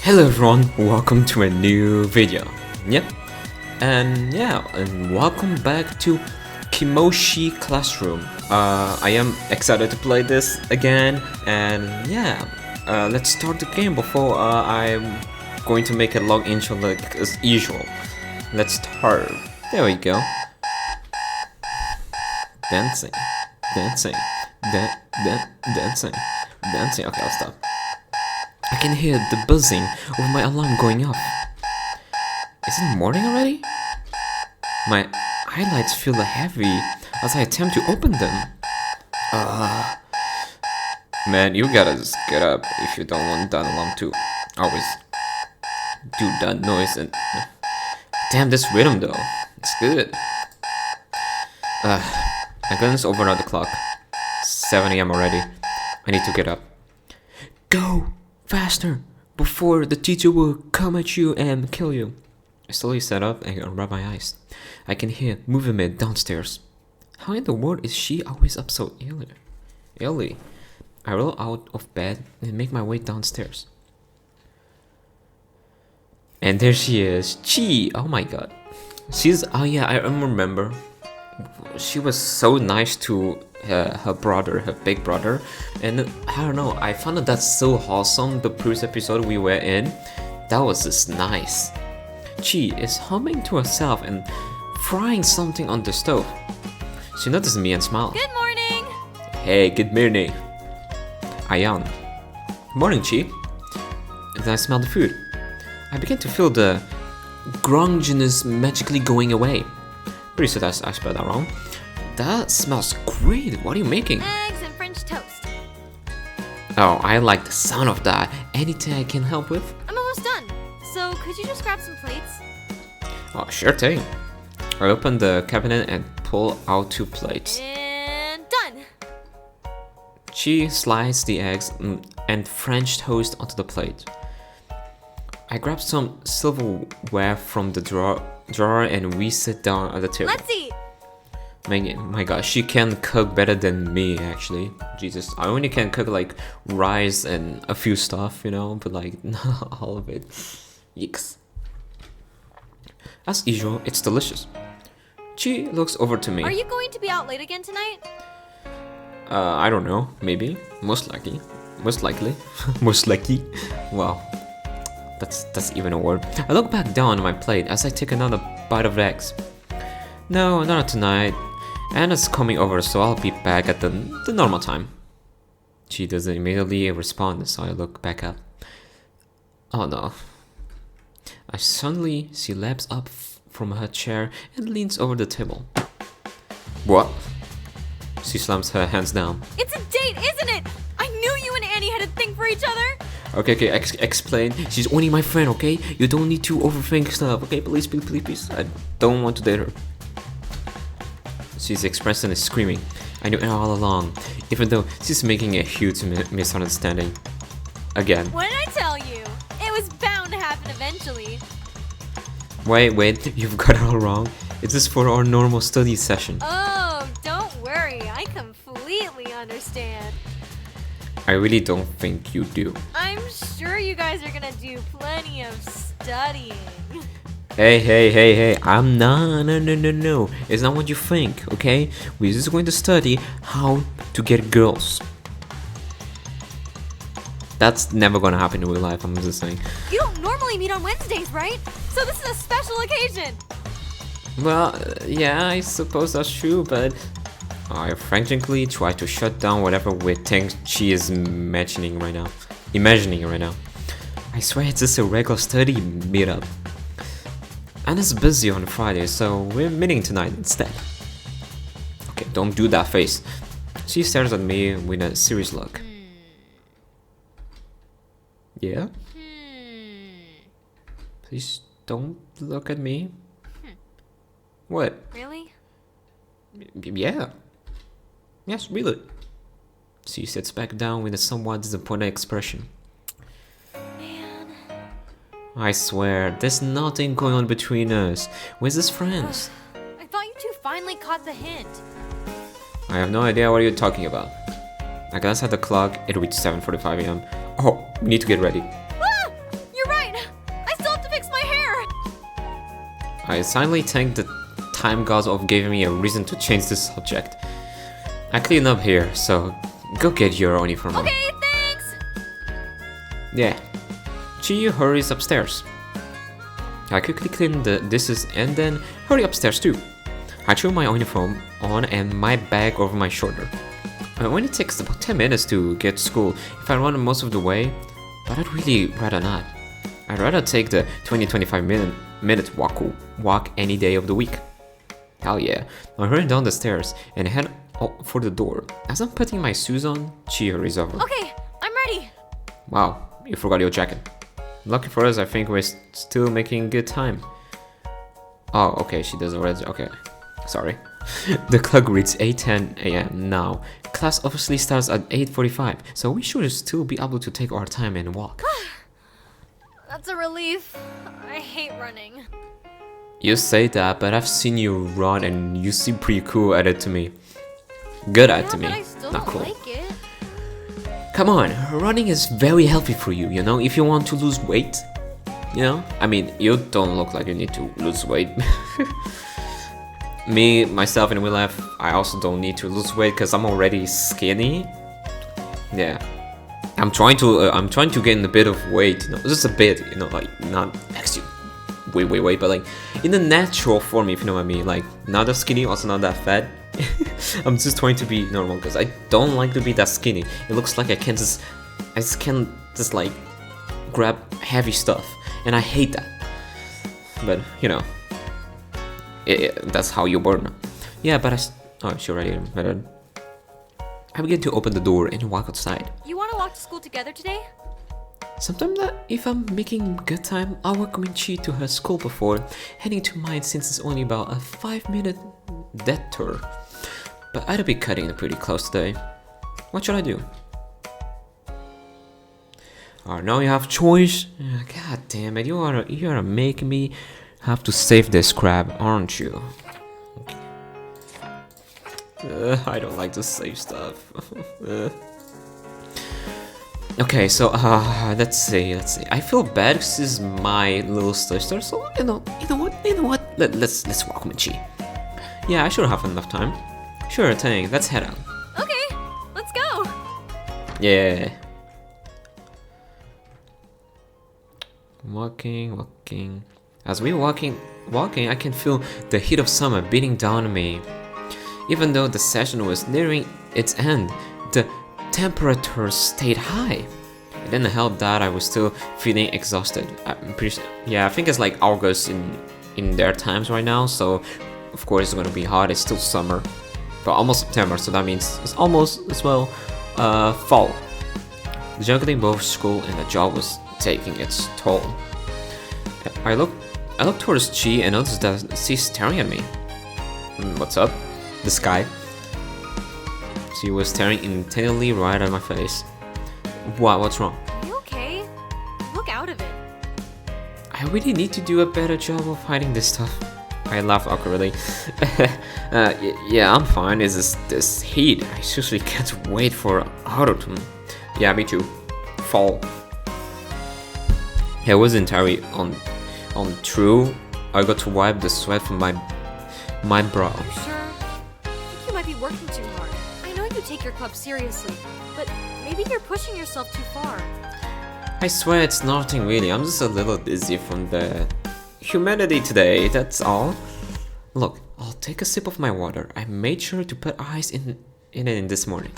Hello everyone, welcome to a new video. Yep, and welcome back to Kimochii Classroom. I am excited to play this again, and let's start the game before I'm going to make a log intro like as usual. Let's start. There we go. Dancing. Okay, I'll stop. I can hear the buzzing of my alarm going off. Is it morning already? My eyelids feel heavy as I attempt to open them. Man, you gotta just get up if you don't want that alarm to always do that noise. And damn, this rhythm though, it's good. I glanced over at the clock. 7 a.m. already. I need to get up. Go! Faster! Before the teacher will come at you and kill you. I slowly sat up and rubbed my eyes. I can hear movement downstairs. How in the world is she always up so early? I roll out of bed and make my way downstairs. And there she is. Chi! Oh my god. I remember. She was so nice to her brother, her big brother, and I don't know, I found that so wholesome. The previous episode we were in, that was just nice. Chi is humming to herself and frying something on the stove. She noticed me and smiled. Good morning! Hey, good morning. I yawned. Morning, Chi. And then I smelled the food. I began to feel the grunginess magically going away. Pretty sure I spelled that wrong. That smells great. What are you making? Eggs and French toast. Oh, I like the sound of that. Anything I can help with? I'm almost done. So could you just grab some plates? Oh, sure thing. I opened the cabinet and pulled out 2 plates. And done. She sliced the eggs and French toast onto the plate. I grabbed some silverware from the drawer and we sit down at the table. Let's eat. My gosh, she can cook better than me actually. Jesus, I only can cook like rice and a few stuff, you know, but like not all of it. Yikes. As usual, it's delicious. She looks over to me. Are you going to be out late again tonight? I don't know, maybe. Most likely. Most likely. Wow. That's even a word. I look back down on my plate as I take another bite of eggs. No, not tonight. Anna's coming over, so I'll be back at the normal time. She doesn't immediately respond, so I look back up. Oh no. I suddenly see Labs up from her chair and leans over the table. What? She slams her hands down. It's a date, isn't it? I knew you and Annie had a thing for each other. Okay, explain. She's only my friend, okay? You don't need to overthink stuff, okay? Please. I don't want to date her. She's expressing and screaming. I knew it all along, even though she's making a huge misunderstanding. Again. What did I tell you? It was bound to happen eventually. Wait, you've got it all wrong. It's just for our normal study session. Oh, don't worry. I completely understand. I really don't think you do. I'm sure you guys are gonna do plenty of studying. Hey, I'm not, no. It's not what you think, okay? We're just going to study how to get girls. That's never gonna happen in real life, I'm just saying. You don't normally meet on Wednesdays, right? So this is a special occasion. Well, yeah, I suppose that's true, but I frankly try to shut down whatever weird thing she is imagining right now. I swear it's just a regular study meetup. Anna's busy on Friday, so we're meeting tonight instead. Okay, don't do that face. She stares at me with a serious look. Yeah? Please don't look at me. What? Really? Yeah. Yes, really. She sits back down with a somewhat disappointed expression. Man. I swear, there's nothing going on between us. We're just friends. I thought you two finally caught the hint. I have no idea what you're talking about. I glanced at the clock. It reached 7:45 a.m. Oh, we need to get ready. Ah! You're right. I silently thank the time gods of giving me a reason to change the subject. I clean up here, so go get your uniform on. Okay, thanks! Yeah. Chi hurries upstairs. I quickly clean the dishes and then hurry upstairs too. I threw my uniform on and my bag over my shoulder. When it takes about 10 minutes to get to school, if I run most of the way, but I'd really rather not. I'd rather take the 20-25 minute walk any day of the week. Hell yeah. I hurry down the stairs and head for the door. As I'm putting my shoes on, Chi hurries over. Okay, I'm ready. Wow, you forgot your jacket. Lucky for us, I think we're still making good time. Oh, okay, she does already. Okay, sorry. The clock reads 8:10 a.m. now. Class obviously starts at 8:45, so we should still be able to take our time and walk. That's a relief. I hate running. You say that, but I've seen you run and you seem pretty cool at it to me. Good at it to me, But I still not don't cool. like it. Come on, running is very healthy for you, you know, if you want to lose weight. You know? I mean, you don't look like you need to lose weight. Me, myself, in real life, I also don't need to lose weight because I'm already skinny. Yeah. I'm trying to gain a bit of weight, you know, just a bit, you know, like not actually way, but like in the natural form, if you know what I mean, like not that skinny, also not that fat. I'm just trying to be normal because I don't like to be that skinny. It looks like I just can't just like grab heavy stuff, and I hate that. But you know, that's how you burn. Yeah, but oh, she already. I begin to open the door and walk outside. You want to walk to school together today? Sometimes if I'm making good time, I'll walk Kimochii to her school before heading to mine since it's only about a 5-minute detour. But I'd be cutting it pretty close today. What should I do? Alright, now you have choice. God damn it, you are making me have to save this crab, aren't you? I don't like to save stuff. Okay, so let's see. I feel bad because this is my little sister, so you know what? Let's walk with Chi. Yeah, I should have enough time. Sure thing. Let's head out. Okay, let's go. Yeah. Walking. As we walking, I can feel the heat of summer beating down on me. Even though the session was nearing its end, the temperature stayed high. It didn't help that I was still feeling exhausted. I think it's like August in their times right now, so of course it's gonna be hot. It's still summer, but almost September, so that means it's almost as well fall. Juggling both school and the job was taking its toll. I looked towards Chi and noticed that she's staring at me. What's up? The sky. She was staring intently right at my face. What's wrong? Are you okay? Look out of it. I really need to do a better job of hiding this stuff. I laughed awkwardly. Yeah, I'm fine. It's just this heat. I seriously can't wait for autumn. Yeah, me too. Fall. It was entirely on true. I got to wipe the sweat from my brow. You sure? I think you might be working too hard. I know you take your club seriously, but maybe you're pushing yourself too far. I swear it's nothing really. I'm just a little dizzy from the humidity today, that's all. Look, I'll take a sip of my water. I made sure to put ice in it this morning.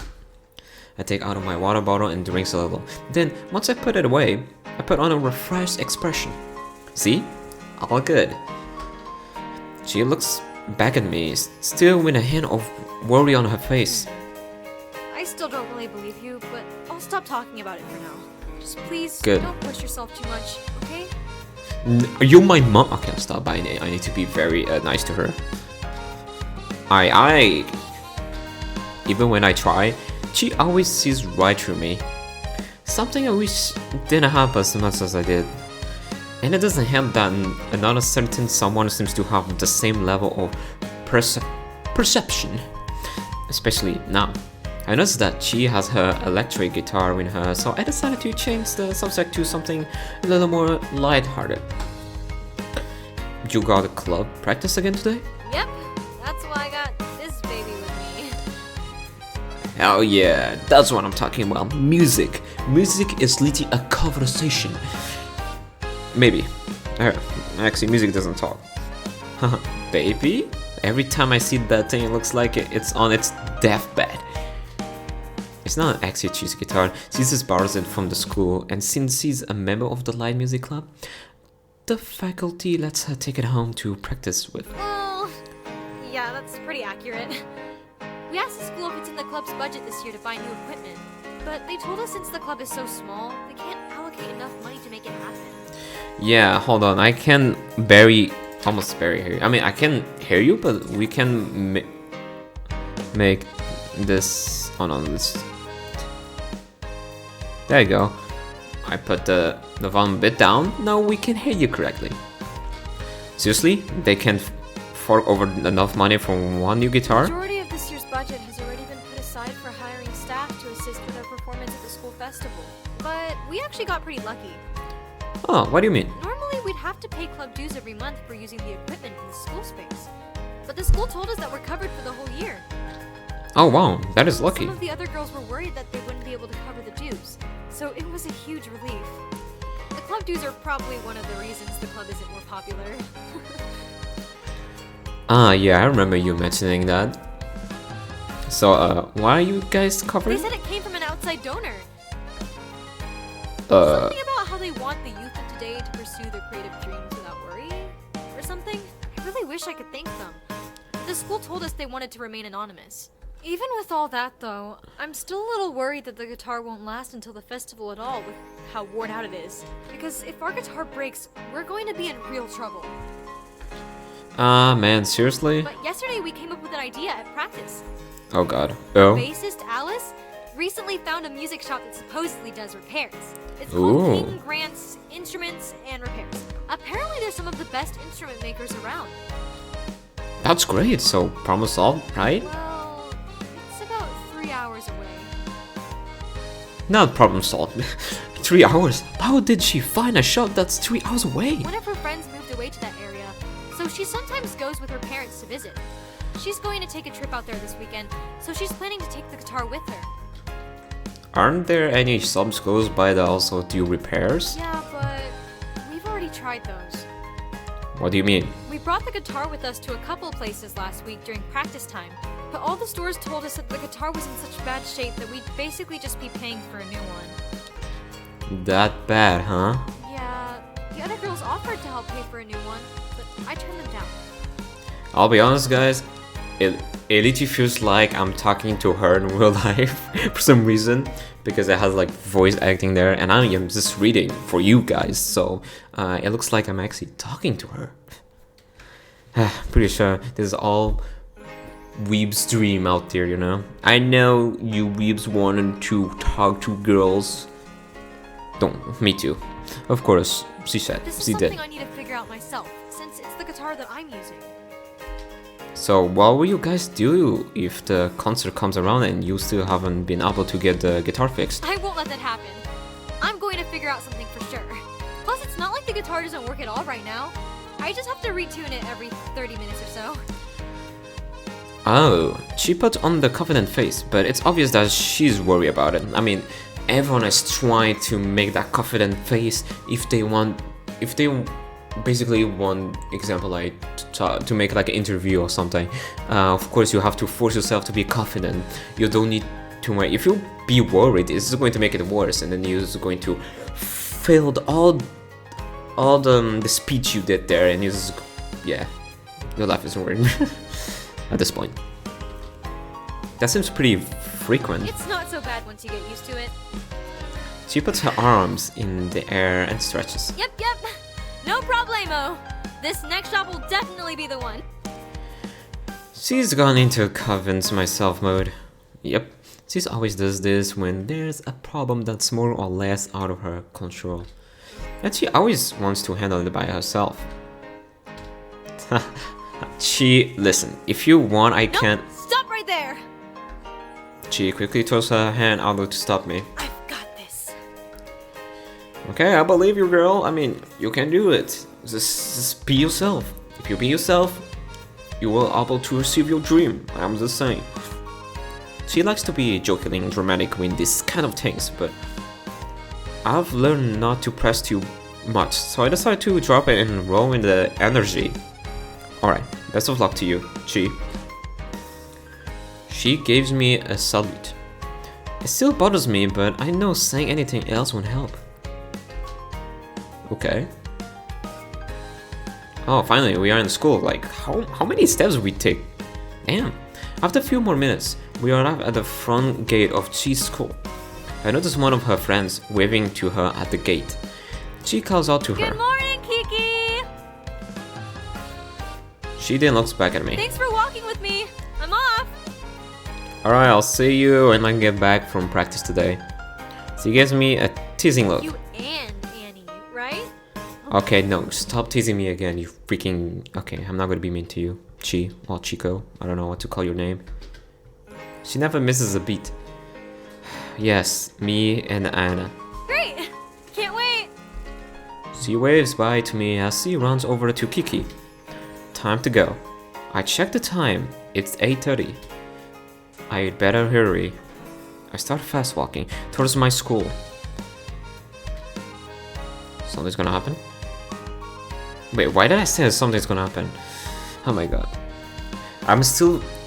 I take out of my water bottle and drinks a little. Then, once I put it away, I put on a refreshed expression. See? All good. She looks back at me, still with a hint of worry on her face. I still don't really believe you, but I'll stop talking about it for now. Just please Good. don't push yourself too much, okay? Are you my mom? Okay, I'll stop by. I need to be very nice to her. Even when I try, she always sees right through me. Something I wish didn't happen as much as I did. And it doesn't help that another certain someone seems to have the same level of perception. Especially now. I noticed that she has her electric guitar with her, so I decided to change the subject to something a little more lighthearted. you got a club practice again today? Yep, that's why I got this baby with me. Oh yeah, that's what I'm talking about. Music. Music is leading a conversation. Maybe. Actually, music doesn't talk. Baby? Every time I see that thing, it looks like it's on its deathbed. It's not actually she's a guitar. She's just borrows it from the school, and since she's a member of the light music club, the faculty lets her take it home to practice with. Well, yeah, that's pretty accurate. We asked the school if it's in the club's budget this year to buy new equipment, but they told us since the club is so small, they can't allocate enough money to make it happen. Yeah, hold on. I can almost barely hear you. I mean, I can hear you, but we can make this. Hold on, there you go. I put the volume a bit down. Now we can hear you correctly. Seriously? They can't fork over enough money for one new guitar? The majority of this year's budget has already been put aside for hiring staff to assist with our performance at the school festival. But we actually got pretty lucky. Oh, what do you mean? Normally we'd have to pay club dues every month for using the equipment in the school space. But the school told us that we're covered for the whole year. Oh wow, that is lucky. Some of the other girls were worried that they wouldn't be able to cover the dues, so it was a huge relief. The club dues are probably one of the reasons the club isn't more popular. Yeah, I remember you mentioning that. So, why are you guys covering? They said it came from an outside donor. Something about how they want the youth of today to pursue their creative dreams without worry, or something. I really wish I could thank them. The school told us they wanted to remain anonymous. Even with all that, though, I'm still a little worried that the guitar won't last until the festival at all with how worn out it is. Because if our guitar breaks, we're going to be in real trouble. Man, seriously? But yesterday we came up with an idea at practice. Oh god. Oh? Bassist Alice recently found a music shop that supposedly does repairs. It's Ooh. called King Grant's Instruments and Repairs. Apparently there's some of the best instrument makers around. That's great, so problem solved, right? Well, it's about 3 hours away. Not problem solved. 3 hours? How did she find a shop that's 3 hours away? One of her friends moved away to that area, so she sometimes goes with her parents to visit. She's going to take a trip out there this weekend, so she's planning to take the guitar with her. Aren't there any shops close by that also do repairs? Yeah, but we've already tried those. What do you mean? We brought the guitar with us to a couple places last week during practice time, but all the stores told us that the guitar was in such bad shape that we'd basically just be paying for a new one. That bad, huh? Yeah, the other girls offered to help pay for a new one, but I turned them down. I'll be honest, guys. It literally feels like I'm talking to her in real life for some reason, because it has like voice acting there, and I am just reading for you guys, so it looks like I'm actually talking to her. Pretty sure this is all weebs' dream out there, you know? I know you weebs wanted to talk to girls. Don't, me too. Of course, she said, This is she something did. I need to figure out myself, since it's the guitar that I'm using. So what will you guys do if the concert comes around and you still haven't been able to get the guitar fixed? I won't let that happen. I'm going to figure out something for sure. Plus, it's not like the guitar doesn't work at all right now. I just have to retune it every 30 minutes or so. Oh, she put on the confident face, but it's obvious that she's worried about it. I mean, everyone is trying to make that confident face if they basically want, example, like to make like an interview or something. Of course, you have to force yourself to be confident. You don't need to worry. If you be worried, it's going to make it worse, and then you're just going to fail all the speech you did there, and you just, yeah, your life is ruined at this point. That seems pretty frequent. It's not so bad once you get used to it. She puts her arms in the air and stretches. Yep. No problemo. This next job will definitely be the one. She's gone into convince myself mode. Yep, she always does this when there's a problem that's more or less out of her control. And she always wants to handle it by herself. Listen, if you want, I can't. Stop right there. She quickly throws her hand out to stop me. I've got this. Okay, I believe you, girl. I mean, you can do it. Just be yourself. If you be yourself, you will able to achieve your dream. I'm just saying. She likes to be jokingly and dramatic with this kind of things, but I've learned not to press too much, so I decided to drop it and roll in the energy. Alright, best of luck to you, Chi. She gives me a salute. It still bothers me, but I know saying anything else won't help. Okay. Oh, finally, we are in school. Like, how many steps we take? Damn. After a few more minutes, we arrive at the front gate of Chi's school. I notice one of her friends waving to her at the gate. Chi calls out to her. Good morning, Kiki! She then looks back at me. Thanks for walking with me. I'm off. Alright, I'll see you when I get back from practice today. She gives me a teasing look. You and Annie, right? Okay, no, stop teasing me again, you freaking... Okay, I'm not gonna be mean to you. Chi, or Chico, I don't know what to call your name. She never misses a beat. Yes, me and Anna. Great! Can't wait! She waves bye to me as she runs over to Kiki. Time to go. I check the time, it's 8:30. I'd better hurry. I start fast walking towards my school. Something's gonna happen? Wait, why did I say something's gonna happen? Oh my god.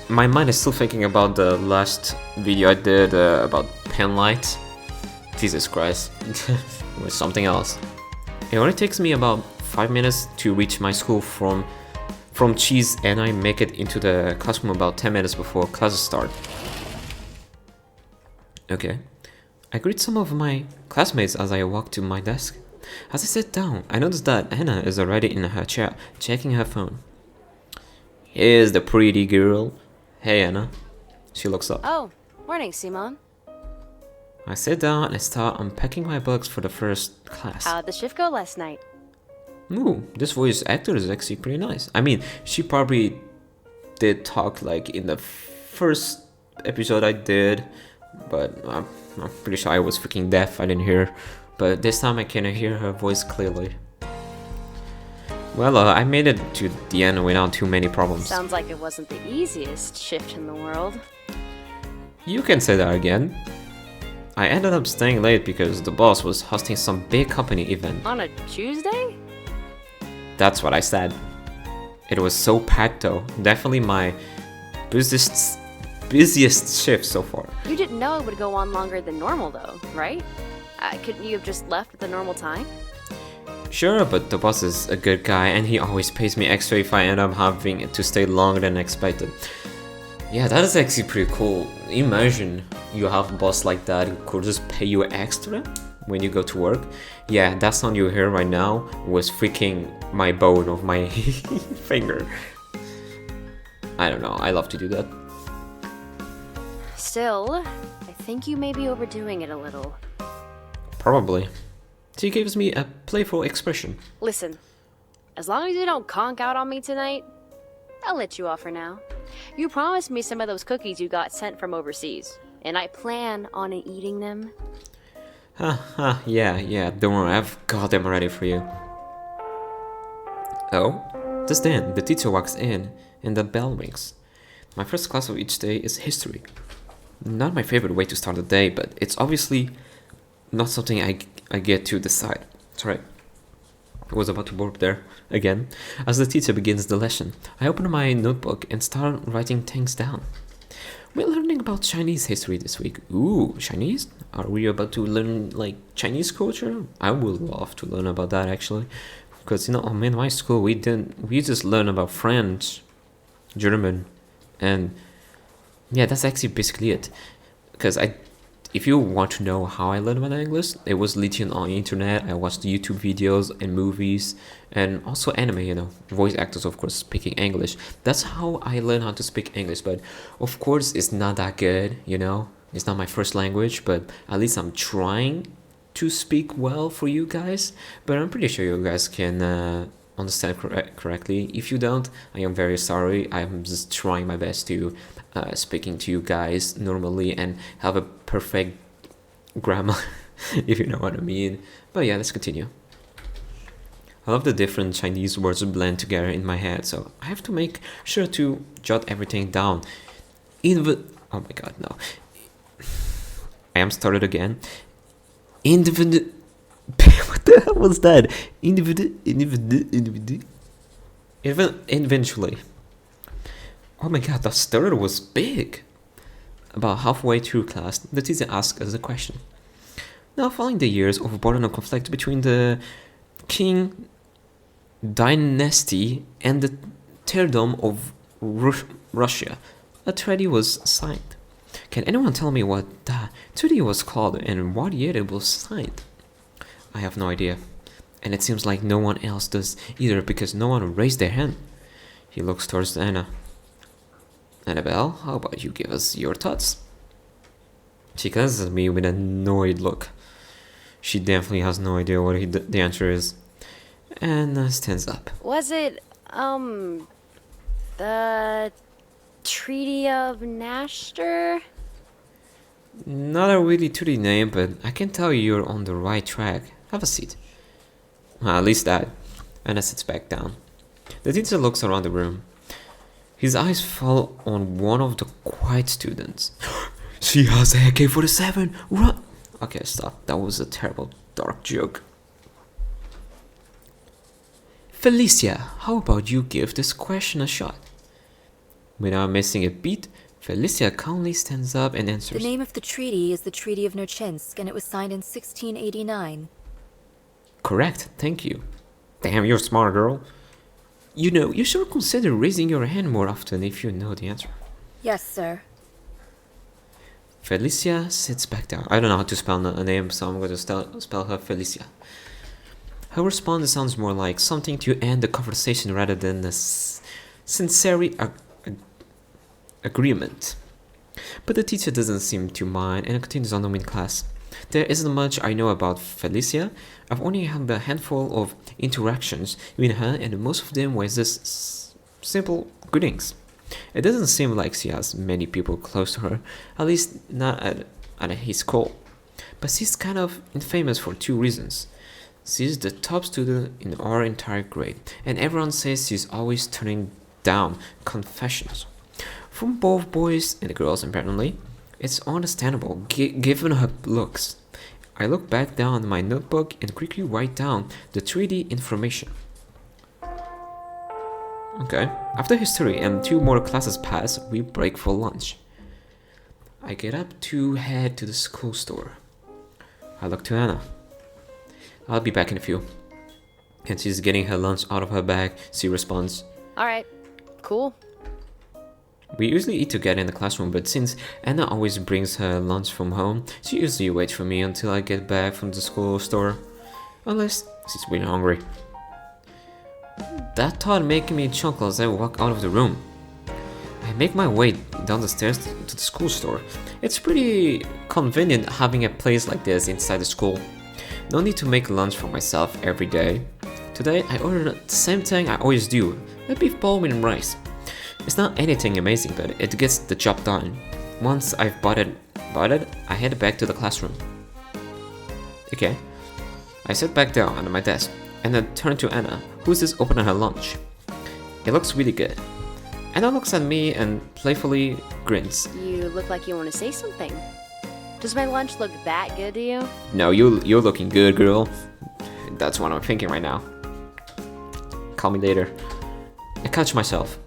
My mind is still thinking about the last video I did about pen lights. Jesus Christ. With something else. It only takes me about 5 minutes to reach my school from Cheese, and I make it into the classroom about 10 minutes before classes start. Okay. I greet some of my classmates as I walk to my desk. As I sit down, I notice that Anna is already in her chair, checking her phone. Here's the pretty girl. Hey Anna. She looks up. Oh, morning, Simon. I sit down and start unpacking my books for the first class. How'd the shift go last night? Ooh, this voice actor is actually pretty nice. I mean, she probably did talk like in the first episode I did, but I'm pretty sure I was freaking deaf, I didn't hear. But this time I can hear her voice clearly. Well, I made it to the end without too many problems. Sounds like it wasn't the easiest shift in the world. You can say that again. I ended up staying late because the boss was hosting some big company event. On a Tuesday? That's what I said. It was so packed though. Definitely my busiest shift so far. You didn't know it would go on longer than normal though, right? Couldn't you have just left at the normal time? Sure, but the boss is a good guy and he always pays me extra if I end up having to stay longer than expected. Yeah, that is actually pretty cool. Imagine you have a boss like that who could just pay you extra when you go to work. Yeah, that sound you hear right now was freaking my bone of my finger. I don't know, I love to do that. Still, I think you may be overdoing it a little. Probably. She gives me a playful expression. Listen, as long as you don't conk out on me tonight, I'll let you off for now. You promised me some of those cookies you got sent from overseas, and I plan on eating them. Yeah, don't worry, I've got them ready for you. Oh, just then, the teacher walks in, and the bell rings. My first class of each day is history. Not my favorite way to start the day, but it's obviously not something I get to decide. Sorry, I was about to burp there again. As the teacher begins the lesson, I open my notebook and start writing things down. We're learning about Chinese history this week. Ooh, Chinese? Are we about to learn like Chinese culture? I would love to learn about that actually. Because in my school we just learn about French, German, and yeah, that's actually basically it. Because if you want to know how I learned about English, it was literally on the internet. I watched YouTube videos and movies and also anime, voice actors, of course, speaking English. That's how I learned how to speak English. But of course, it's not that good, It's not my first language, but at least I'm trying to speak well for you guys. But I'm pretty sure you guys can understand correctly. If you don't, I am very sorry. I'm just trying my best to speaking to you guys normally and have a perfect grammar, if you know what I mean. But yeah, let's continue. I love the different Chinese words blend together in my head, so I have to make sure to jot everything down. Oh my god, no. I am started again. Individu. What the hell was that? Eventually. Oh my god, that stutter was big. About halfway through class, the teacher asked us a question. Now, following the years of border conflict between the Qing dynasty and the Tsardom of Russia, a treaty was signed. Can anyone tell me what that treaty was called and what year it was signed? I have no idea, and it seems like no one else does either because no one raised their hand. He looks towards Anna. Annabelle, how about you give us your thoughts? She glances at me with an annoyed look. She definitely has no idea what the answer is. Anna stands up. Was it, the Treaty of Nasher? Not a really treaty name, but I can tell you're on the right track. Have a seat. Well, at least that. Anna sits back down. The teacher looks around the room. His eyes fall on one of the quiet students. She has a AK-47. Run! Okay, stop. That was a terrible dark joke. Felicia, how about you give this question a shot? Without missing a beat, Felicia calmly stands up and answers. The name of the treaty is the Treaty of Nerchinsk, and it was signed in 1689. Correct, thank you. Damn, you're a smart girl. You know, you should consider raising your hand more often if you know the answer. Yes, sir. Felicia sits back down. I don't know how to spell a name, so I'm going to spell her Felicia. Her response sounds more like something to end the conversation rather than a sincere agreement. But the teacher doesn't seem to mind and continues on in class. There isn't much I know about Felicia. I've only had a handful of interactions with her, and most of them were just simple greetings. It doesn't seem like she has many people close to her, at least not at his school. But she's kind of infamous for two reasons. She's the top student in our entire grade, and everyone says she's always turning down confessions. From both boys and girls, apparently. It's understandable, given her looks. I look back down at my notebook and quickly write down the treaty information. Okay, after history and 2 more classes pass, we break for lunch. I get up to head to the school store. I look to Anna. I'll be back in a few. And she's getting her lunch out of her bag. She responds, Alright, cool. We usually eat together in the classroom, but since Anna always brings her lunch from home, she usually waits for me until I get back from the school store. Unless she's really hungry. That thought making me chuckle as I walk out of the room. I make my way down the stairs to the school store. It's pretty convenient having a place like this inside the school. No need to make lunch for myself every day. Today I ordered the same thing I always do, a beef bowl with rice. It's not anything amazing, but it gets the job done. Once I've bought it, I head back to the classroom. Okay. I sit back down at my desk and then turn to Anna, who's just opening her lunch. It looks really good. Anna looks at me and playfully grins. You look like you want to say something. Does my lunch look that good to you? No, you're looking good, girl. That's what I'm thinking right now. Call me later. I catch myself.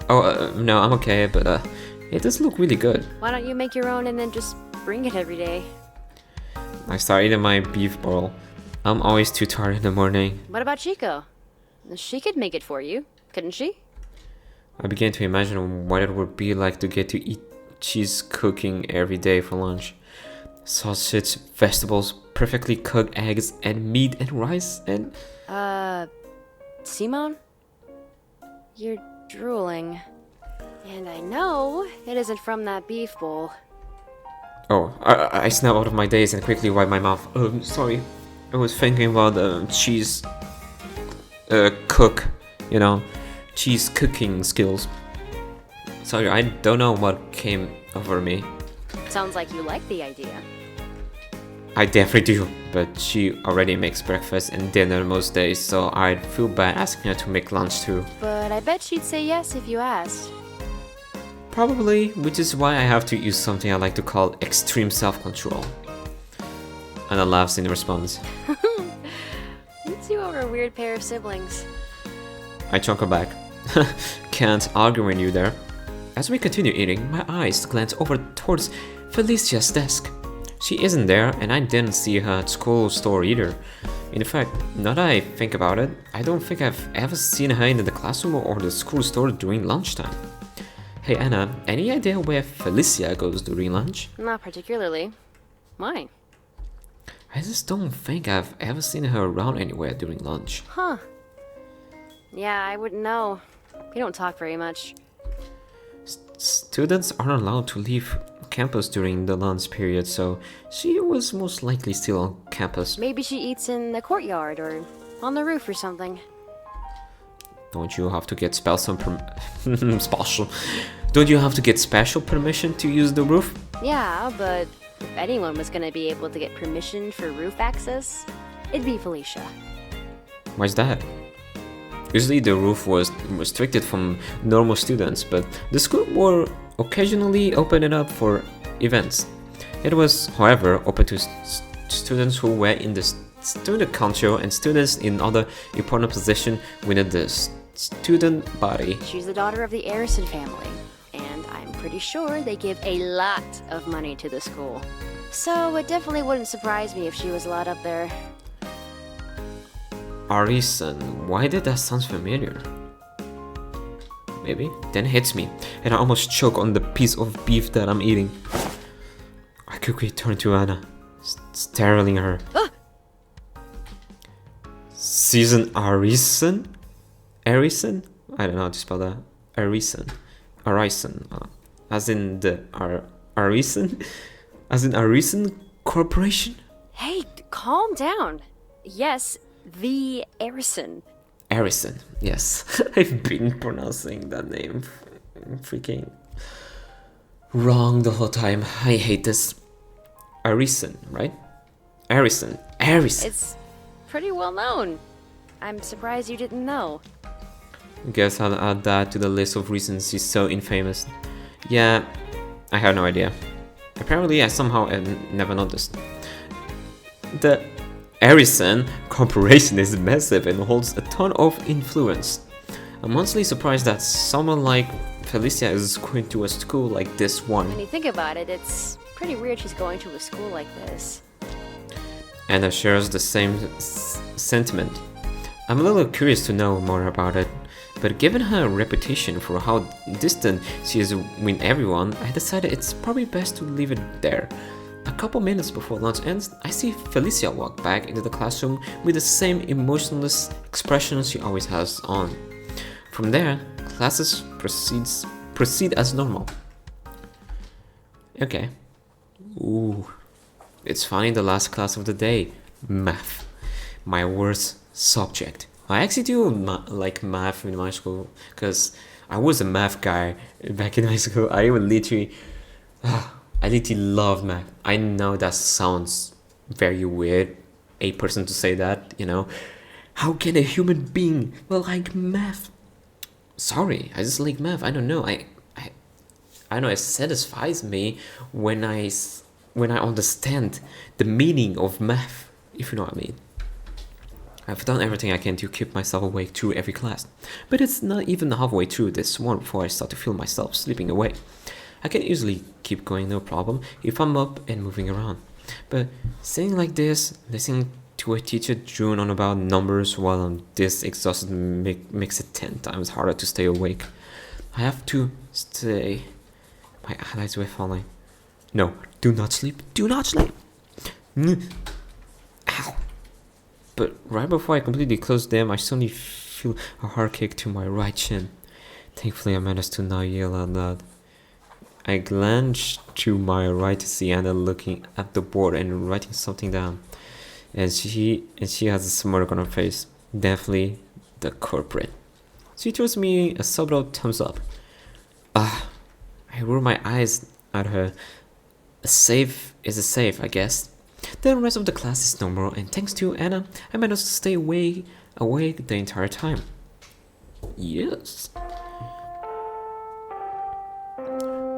Oh, no, I'm okay, but it does look really good. Why don't you make your own and then just bring it every day? I start eating my beef bowl. I'm always too tired in the morning. What about Chico? She could make it for you, couldn't she? I began to imagine what it would be like to get to eat cheese cooking every day for lunch. Sausage, vegetables, perfectly cooked eggs, and meat and rice, and... Simone? You're drooling. And I know it isn't from that beef bowl. Oh, I snap out of my daze and quickly wipe my mouth. Sorry. I was thinking about cheese... cook, you know, cheese cooking skills. Sorry, I don't know what came over me. Sounds like you like the idea. I definitely do, but she already makes breakfast and dinner most days, so I'd feel bad asking her to make lunch too. But I bet she'd say yes if you asked. Probably, which is why I have to use something I like to call extreme self-control. Anna laughs in response. You two are a weird pair of siblings. I chunk her back. Can't argue with you there. As we continue eating, my eyes glance over towards Felicia's desk. She isn't there, and I didn't see her at school store either. In fact, now that I think about it, I don't think I've ever seen her in the classroom or the school store during lunchtime. Hey Anna, any idea where Felicia goes during lunch? Not particularly. Why? I just don't think I've ever seen her around anywhere during lunch. Huh. Yeah, I wouldn't know. We don't talk very much. Students aren't allowed to leave campus during the lunch period, so she was most likely still on campus. Maybe she eats in the courtyard or on the roof or something. Don't you have to get special Don't you have to get special permission to use the roof? Yeah, but if anyone was gonna be able to get permission for roof access, it'd be Felicia. Why's that? Usually the roof was restricted from normal students, but the school would occasionally open it up for events. It was, however, open to students who were in the student council and students in other important positions within the student body. She's the daughter of the Arison family, and I'm pretty sure they give a lot of money to the school. So it definitely wouldn't surprise me if she was allowed up there. Arison, why did that sound familiar? Maybe. Then it hits me, and I almost choke on the piece of beef that I'm eating. I quickly turn to Anna, staring at her. Season Arison? Arison? I don't know how to spell that. Arison. Arison. As in the Arison? As in Arison Corporation? Hey, calm down. Yes, the Arison. Arison, yes. I've been pronouncing that name freaking wrong the whole time. I hate this. Arison, right? Arison. Arison. It's pretty well known. I'm surprised you didn't know. Guess I'll add that to the list of reasons she's so infamous. Yeah, I have no idea. Apparently I somehow never noticed. The Arison Corporation is massive and holds a ton of influence. I'm honestly surprised that someone like Felicia is going to a school like this one. When you think about it, it's pretty weird she's going to a school like this. Anna shares the same sentiment. I'm a little curious to know more about it, but given her reputation for how distant she is with everyone, I decided it's probably best to leave it there. A couple minutes before lunch ends, I see Felicia walk back into the classroom with the same emotionless expression she always has on. From there, classes proceed as normal. Okay. Ooh. It's finally the last class of the day. Math. My worst subject. I actually do like math in my school, because I was a math guy back in high school. I literally love math. I know that sounds very weird, a person to say that, you know. How can a human being like math? Sorry, I just like math. I don't know. I know it satisfies me when I understand the meaning of math, if you know what I mean. I've done everything I can to keep myself awake through every class, but it's not even halfway through this one before I start to feel myself slipping away. I can easily keep going no problem if I'm up and moving around, but sitting like this, listening to a teacher drone on about numbers while I'm this exhausted makes it 10 times harder to stay awake. I have to stay. My eyelids were falling. No, do not sleep. Do not sleep. Ow. But right before I completely close them, I suddenly feel a hard kick to my right shin. Thankfully, I managed to not yell out loud. I glance to my right to see Anna looking at the board and writing something down. And she has a smirk on her face. Definitely the culprit. She throws me a subtle thumbs up. I roll my eyes at her. A safe is a safe, I guess. The rest of the class is normal, and thanks to Anna, I managed to stay awake the entire time. Yes.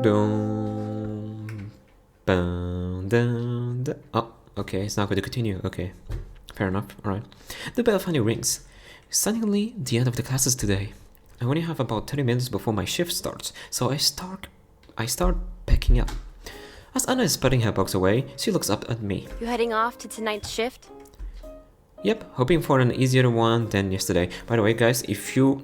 Dun, bum, dun, dun. Oh, okay, it's not going to continue. Okay, fair enough. Alright. The bell finally rings. Suddenly, the end of the classes today. I only have about 30 minutes before my shift starts, so I start packing up. As Anna is putting her box away, she looks up at me. You heading off to tonight's shift? Yep, hoping for an easier one than yesterday. By the way, guys, if you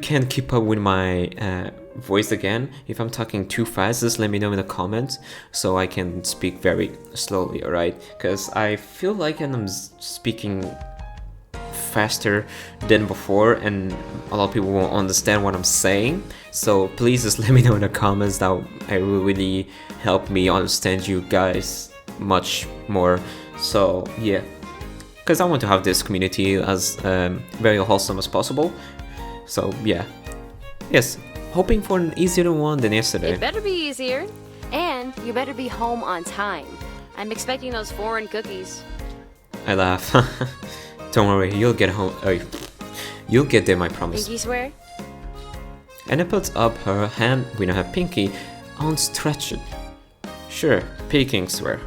can't keep up with my voice again, if I'm talking too fast, just let me know in the comments so I can speak very slowly, alright? Because I feel like I'm speaking faster than before and a lot of people won't understand what I'm saying, so please just let me know in the comments. That it will really help me understand you guys much more. So yeah, because I want to have this community as very wholesome as possible. So yeah, yes, hoping for an easier one than yesterday. It better be easier, and you better be home on time. I'm expecting those foreign cookies. I laugh. Don't worry, you'll get home. You'll get them, I promise. Pinky swear? Anna puts up her hand with her pinky outstretched. Sure, pinky swear.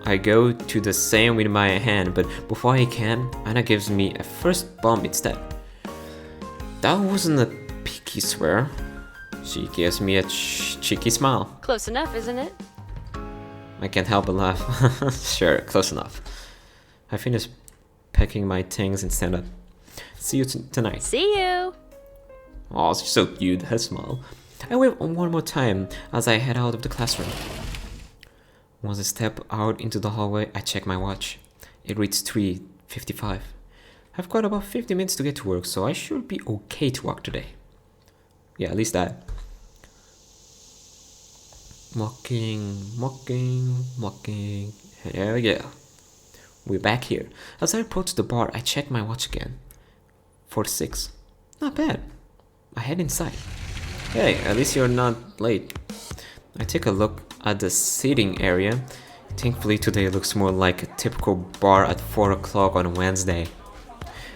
I go to the same with my hand, but before I can, Anna gives me a first bump instead. That wasn't a pinky swear. She gives me a cheeky smile. Close enough, isn't it? I can't help but laugh. Sure, close enough. I finish packing my things and stand up. See you tonight. See you! Aw, she's so cute, her smile. I wave one more time as I head out of the classroom. Once I step out into the hallway, I check my watch. It reads 3:55. I've got about 50 minutes to get to work, so I should be okay to walk today. Yeah, at least that. Walking. Hell yeah. We're back here. As I approach the bar, I check my watch again. 4:06. Not bad. I head inside. Hey, at least you're not late. I take a look at the seating area. Thankfully, today looks more like a typical bar at 4 o'clock on a Wednesday.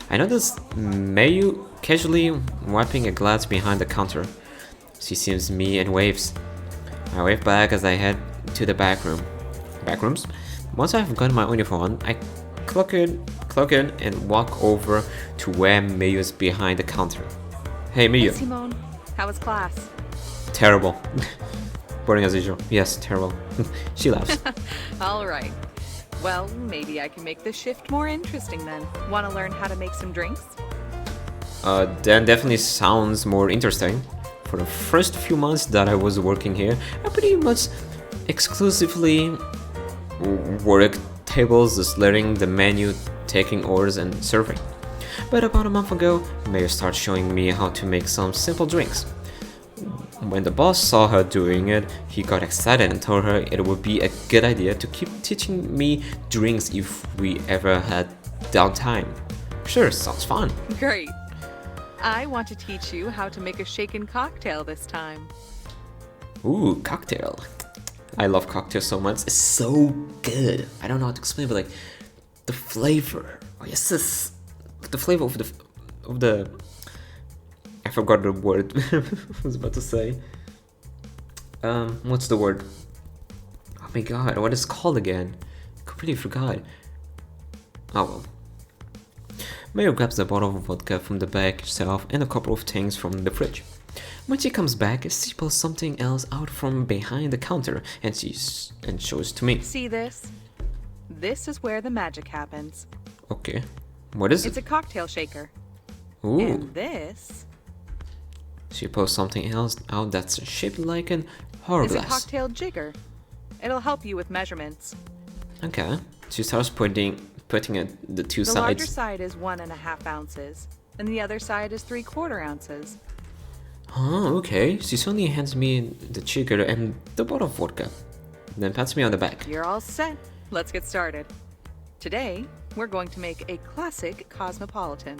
I notice Mayu casually wiping a glass behind the counter. She sees me and waves. I wave back as I head to the back room. Backrooms? Once I've got my uniform on, I clock in and walk over to where Mayu is behind the counter. Hey Mayu. Hey Simone, how was class? Terrible. Boring as usual. Yes, terrible. She laughs. Alright. Well, maybe I can make this shift more interesting then. Want to learn how to make some drinks? That definitely sounds more interesting. For the first few months that I was working here, I pretty much exclusively worked tables, just learning the menu, taking orders and serving. But about a month ago, Mayor started showing me how to make some simple drinks. When the boss saw her doing it, he got excited and told her it would be a good idea to keep teaching me drinks if we ever had downtime. Sure, sounds fun. Great. I want to teach you how to make a shaken cocktail this time. Ooh, cocktail. I love cocktails so much. It's so good. I don't know how to explain, but like the flavor. Oh yes, the flavor of the. I forgot the word. I was about to say. What's the word? Oh my god, what is it called again? I completely forgot. Oh well. Mayo grabs the bottle of vodka from the bag shelf and a couple of things from the fridge. When she comes back, she pulls something else out from behind the counter and shows to me. See this? This is where the magic happens. Okay. What is It's it? a cocktail shaker. Ooh. And this She pulls something else out that's shaped like an is a hourglass. cocktail jigger. It'll help you with measurements. Okay. She starts putting it the two The larger sides. side is 1.5 ounces, and the other side is 3/4 ounces. Oh, okay. She suddenly hands me the chicken and the bottle of vodka. Then pats me on the back. You're all set. Let's get started. Today, we're going to make a classic cosmopolitan.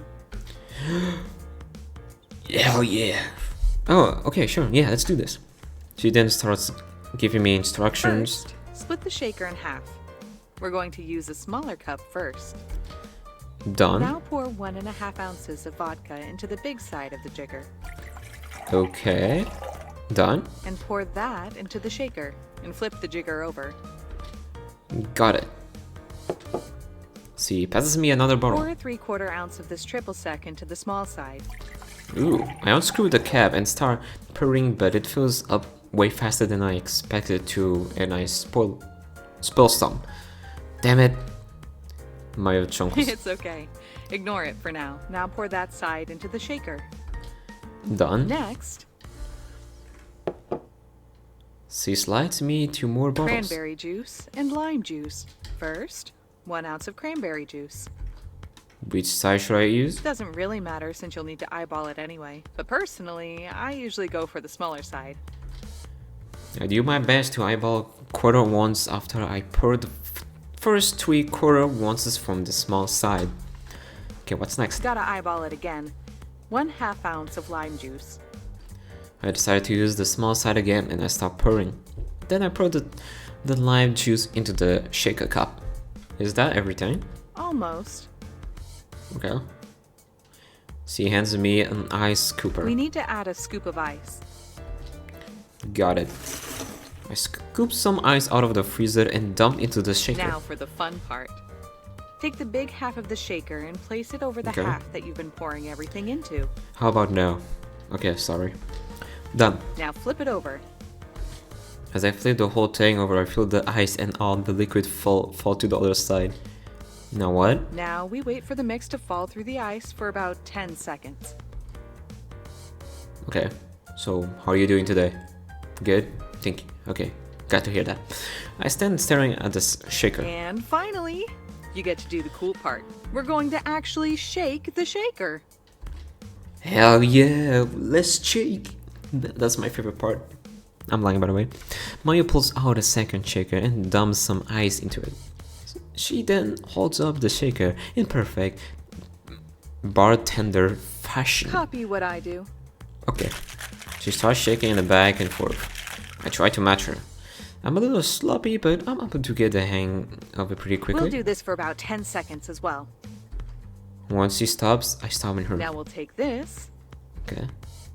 Hell yeah. Oh, okay, sure. Yeah, let's do this. She then starts giving me instructions. First, split the shaker in half. We're going to use a smaller cup first. Done. Now pour 1.5 ounces of vodka into the big side of the jigger. Okay. Done. And pour that into the shaker and flip the jigger over. Got it. See, passes me another bottle. Pour 3/4 ounce of this triple sec into the small side. Ooh, I unscrew the cap and start pouring, but it fills up way faster than I expected to, and I spill some. Damn it. Mayo chunks. It's okay. Ignore it for now. Now pour that side into the shaker. Done. Next, She slides me 2 more bottles. cranberry juice and lime juice. First, 1 ounce of cranberry juice. Which side should I use? Doesn't really matter since you'll need to eyeball it anyway. But personally, I usually go for the smaller side. I do my best to eyeball 1/4 ounce after I pour the first 3/4 ounces from the small side. Okay, what's next? Gotta eyeball it again. 1/2 ounce of lime juice. I decided to use the small side again and I stopped pouring. Then I poured the lime juice into the shaker cup. Is that every time? Almost. Okay. She hands me an ice scooper. We need to add a scoop of ice. Got it. I scooped some ice out of the freezer and dumped into the shaker. Now for the fun part. Take the big half of the shaker and place it over the Okay. half that you've been pouring everything into. How about now? Okay, sorry. Done. Now flip it over. As I flip the whole thing over, I feel the ice and all the liquid fall to the other side. Now what? Now we wait for the mix to fall through the ice for about 10 seconds. Okay, so how are you doing today? Good? Thank you. Okay, got to hear that. I stand staring at this shaker. And finally, you get to do the cool part. We're going to actually shake the shaker. Hell yeah, let's shake. That's my favorite part. I'm lying, by the way. Mayo pulls out a second shaker and dumps some ice into it. She then holds up the shaker in perfect bartender fashion. Copy what I do. Okay. She starts shaking it back and forth. I try to match her. I'm a little sloppy, but I'm able to get the hang of it pretty quickly. We'll do this for about 10 seconds as well. Once she stops, I stop in her. Now we'll take this. Okay.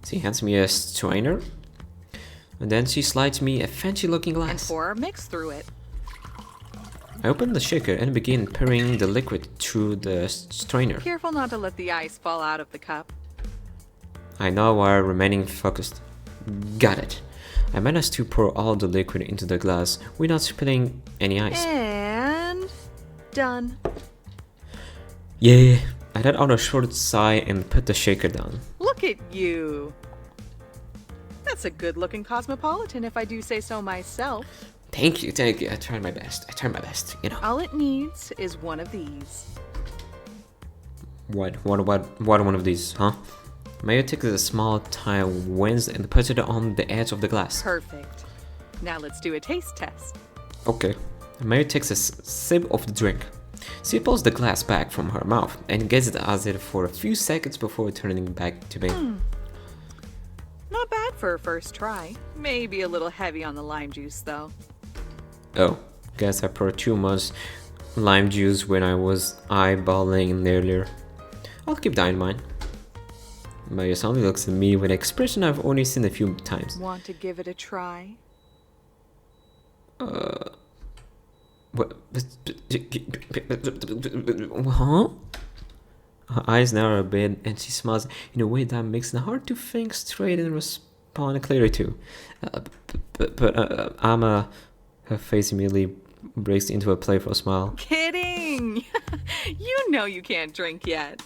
She hands me a strainer. And then she slides me a fancy looking And glass. pour our mix through it. I open the shaker and begin pouring the liquid through the strainer. Careful not to let the ice fall out of the cup. I know while remaining focused. Got it. I managed to pour all the liquid into the glass without spilling any ice. And done. Yeah, I let out a short sigh and put the shaker down. Look at you. That's a good looking cosmopolitan if I do say so myself. Thank you, thank you. I tried my best, you know. All it needs is one of these. What one of these, huh? Mayo takes a small tile winds and puts it on the edge of the glass. Perfect. Now let's do a taste test. Okay. Mayo takes a sip of the drink. She pulls the glass back from her mouth and gets it at it for a few seconds before turning back to me. Not bad for a first try. Maybe a little heavy on the lime juice though. Oh, guess I poured too much lime juice when I was eyeballing earlier. I'll keep that in mind. Mayo suddenly looks at me with an expression I've only seen a few times. Want to give it a try? What? Huh? Her eyes narrow a bit and she smiles in a way that makes it hard to think straight and respond clearly to. Her face immediately breaks into a playful smile. Kidding! You know you can't drink yet.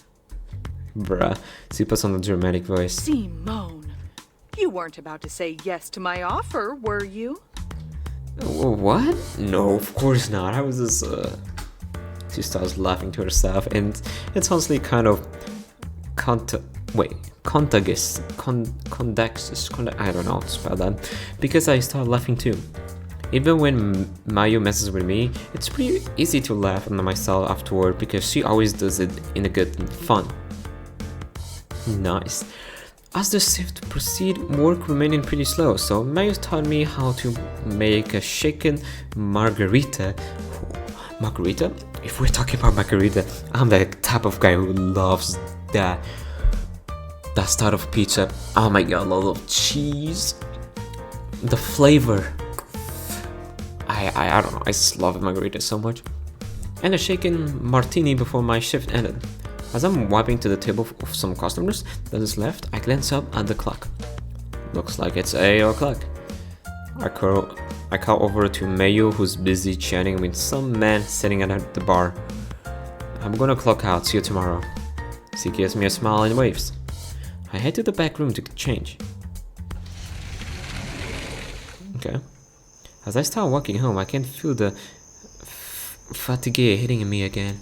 Bruh, she puts on a dramatic voice. Simone, you weren't about to say yes to my offer, were you? What? No, of course not. I was just, She starts laughing to herself, and it's honestly kind of contagious. I don't know how to spell that. Because I start laughing too. Even when Mayu messes with me, it's pretty easy to laugh at myself afterward because she always does it in a good and fun. Nice. As the shift proceeded, work remaining pretty slow, so Mayu taught me how to make a shaken margarita. Margarita? If we're talking about margarita, I'm the type of guy who loves that style of pizza. Oh my god, a lot of cheese. The flavor. I don't know, I just love margarita so much. And a shaken martini before my shift ended. As I'm wiping to the table of some customers that is left, I glance up at the clock. Looks like it's 8 o'clock. I call over to Mayu, who's busy chatting with some man sitting at the bar. I'm gonna clock out, see you tomorrow. She gives me a smile and waves. I head to the back room to change. Okay. As I start walking home, I can feel the fatigue hitting me again.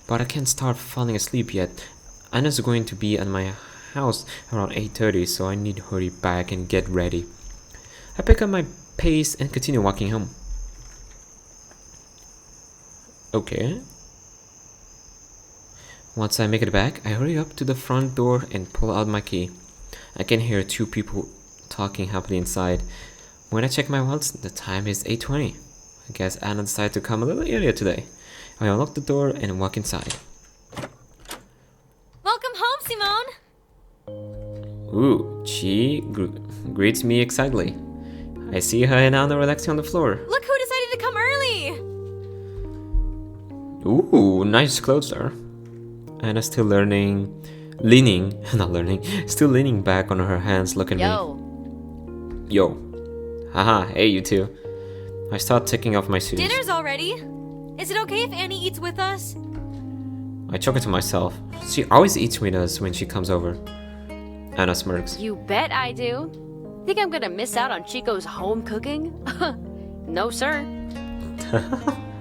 But I can't start falling asleep yet. Anna's going to be at my house around 8:30, so I need to hurry back and get ready. I pick up my pace and continue walking home. Okay. Once I make it back, I hurry up to the front door and pull out my key. I can hear two people talking happily inside. When I check my watch, the time is 8:20. I guess Anna decided to come a little earlier today. I unlock the door and walk inside. Welcome home, Simone! Ooh, she greets me excitedly. I see her and Anna relaxing on the floor. Look who decided to come early! Ooh, nice clothes there. Anna's still still leaning back on her hands, looking at me. Yo. Haha, hey you two. I start taking off my shoes. Dinner's already. Is it okay if Annie eats with us? I chuckle to myself. She always eats with us when she comes over. Anna smirks. You bet I do. Think I'm gonna miss out on Chico's home cooking? No, sir.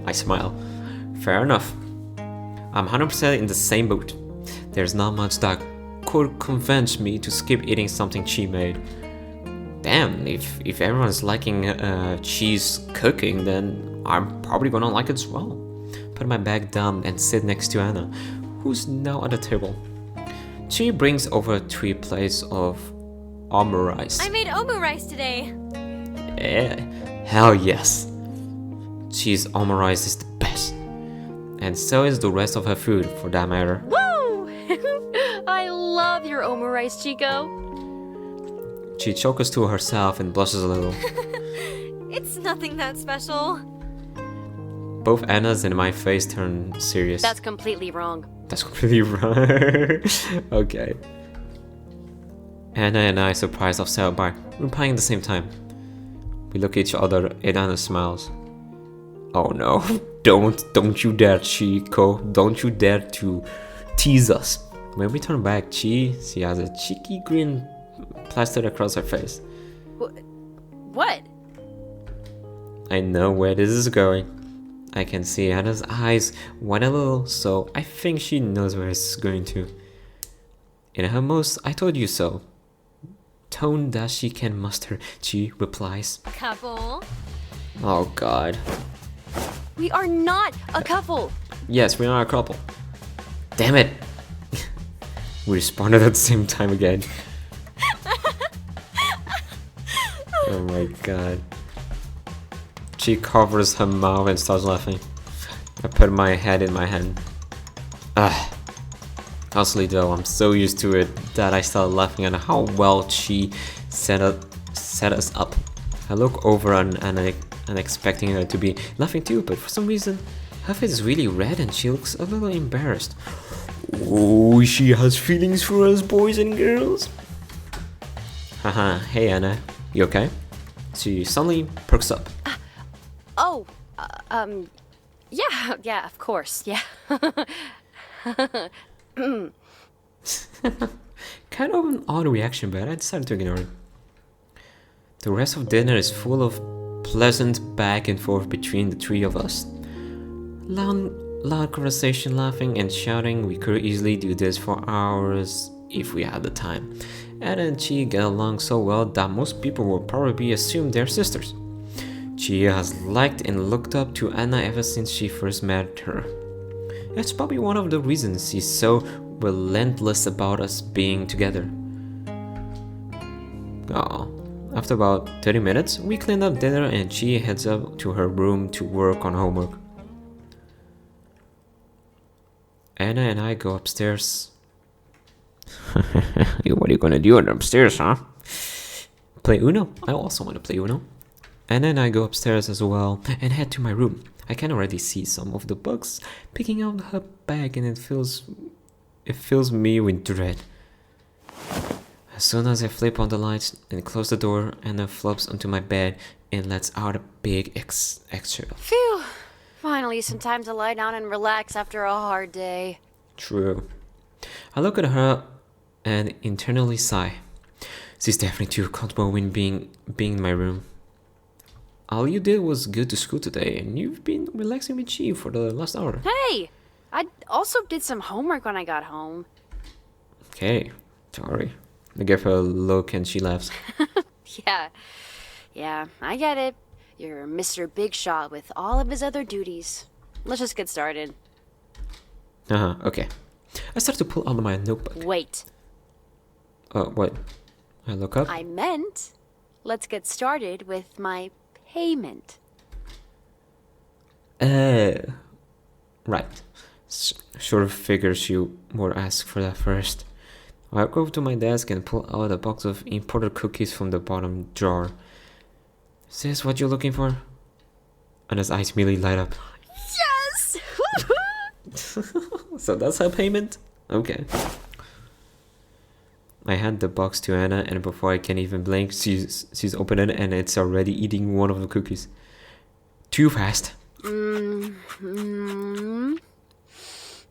I smile. Fair enough. I'm 100% in the same boat. There's not much that could convince me to skip eating something she made. Damn, if everyone's liking cheese cooking, then I'm probably gonna like it as well. Put my bag down and sit next to Anna, who's now at the table. She brings over 3 plates of omurice. I made omurice today. Hell yes. Cheese omurice is the best. And so is the rest of her food, for that matter. Woo! I love your omurice, Chico. She chokes to herself and blushes a little. It's nothing that special. Both Anna's and my face turn serious. That's completely wrong. That's completely wrong. Okay. Anna and I surprise ourselves by replying at the same time. We look at each other and Anna smiles. Oh no, don't you dare, Chico. Don't you dare to tease us. When we turn back, she has a cheeky grin plastered across her face. What? I know where this is going. I can see Anna's eyes widen a little, so I think she knows where it's going to. In her most I told you so tone that she can muster, she replies. Couple. Oh god. We are not a couple. Yes, we are a couple. Damn it. We responded at the same time again. Oh my god. She covers her mouth and starts laughing. I put my head in my hand. Honestly though, I'm so used to it that I started laughing at how well she set us up. I look over and expecting her to be laughing too, but for some reason, her face is really red and she looks a little embarrassed. Oh, she has feelings for us boys and girls. Haha, hey Anna, you okay? She suddenly perks up. Yeah, of course, yeah. Kind of an odd reaction, but I decided to ignore it. The rest of dinner is full of pleasant back and forth between the 3 of us. Loud conversation, laughing and shouting. We could easily do this for hours if we had the time. Anna and Chi get along so well that most people will probably assume they're sisters. Chi has liked and looked up to Anna ever since she first met her. That's probably one of the reasons she's so relentless about us being together. After about 30 minutes, we clean up dinner and she heads up to her room to work on homework. Anna and I go upstairs. What are you gonna do upstairs, huh? Play Uno? I also want to play Uno. Anna and I go upstairs as well and head to my room. I can already see some of the books picking out her bag, and it fills me with dread. As soon as I flip on the lights and close the door, Anna flops onto my bed and lets out a big exhale. Phew! Finally, some time to lie down and relax after a hard day. True. I look at her and internally sigh. She's definitely too comfortable when being in my room. All you did was go to school today, and you've been relaxing with Chi for the last hour. Hey! I also did some homework when I got home. Okay, sorry. I give her a look and she laughs. Yeah, I get it. You're Mr. Big Shot with all of his other duties. Let's just get started. Okay. I start to pull out my notebook. Wait. What? I look up. I meant, let's get started with my payment. Right. Sort of figures you would ask for that first. I go to my desk and pull out a box of imported cookies from the bottom drawer. Is this what you're looking for? Anna's eyes immediately light up. Yes! So that's her payment? Okay. I hand the box to Anna, and before I can even blink, she's opened it and it's already eating one of the cookies. Too fast. Mm-hmm.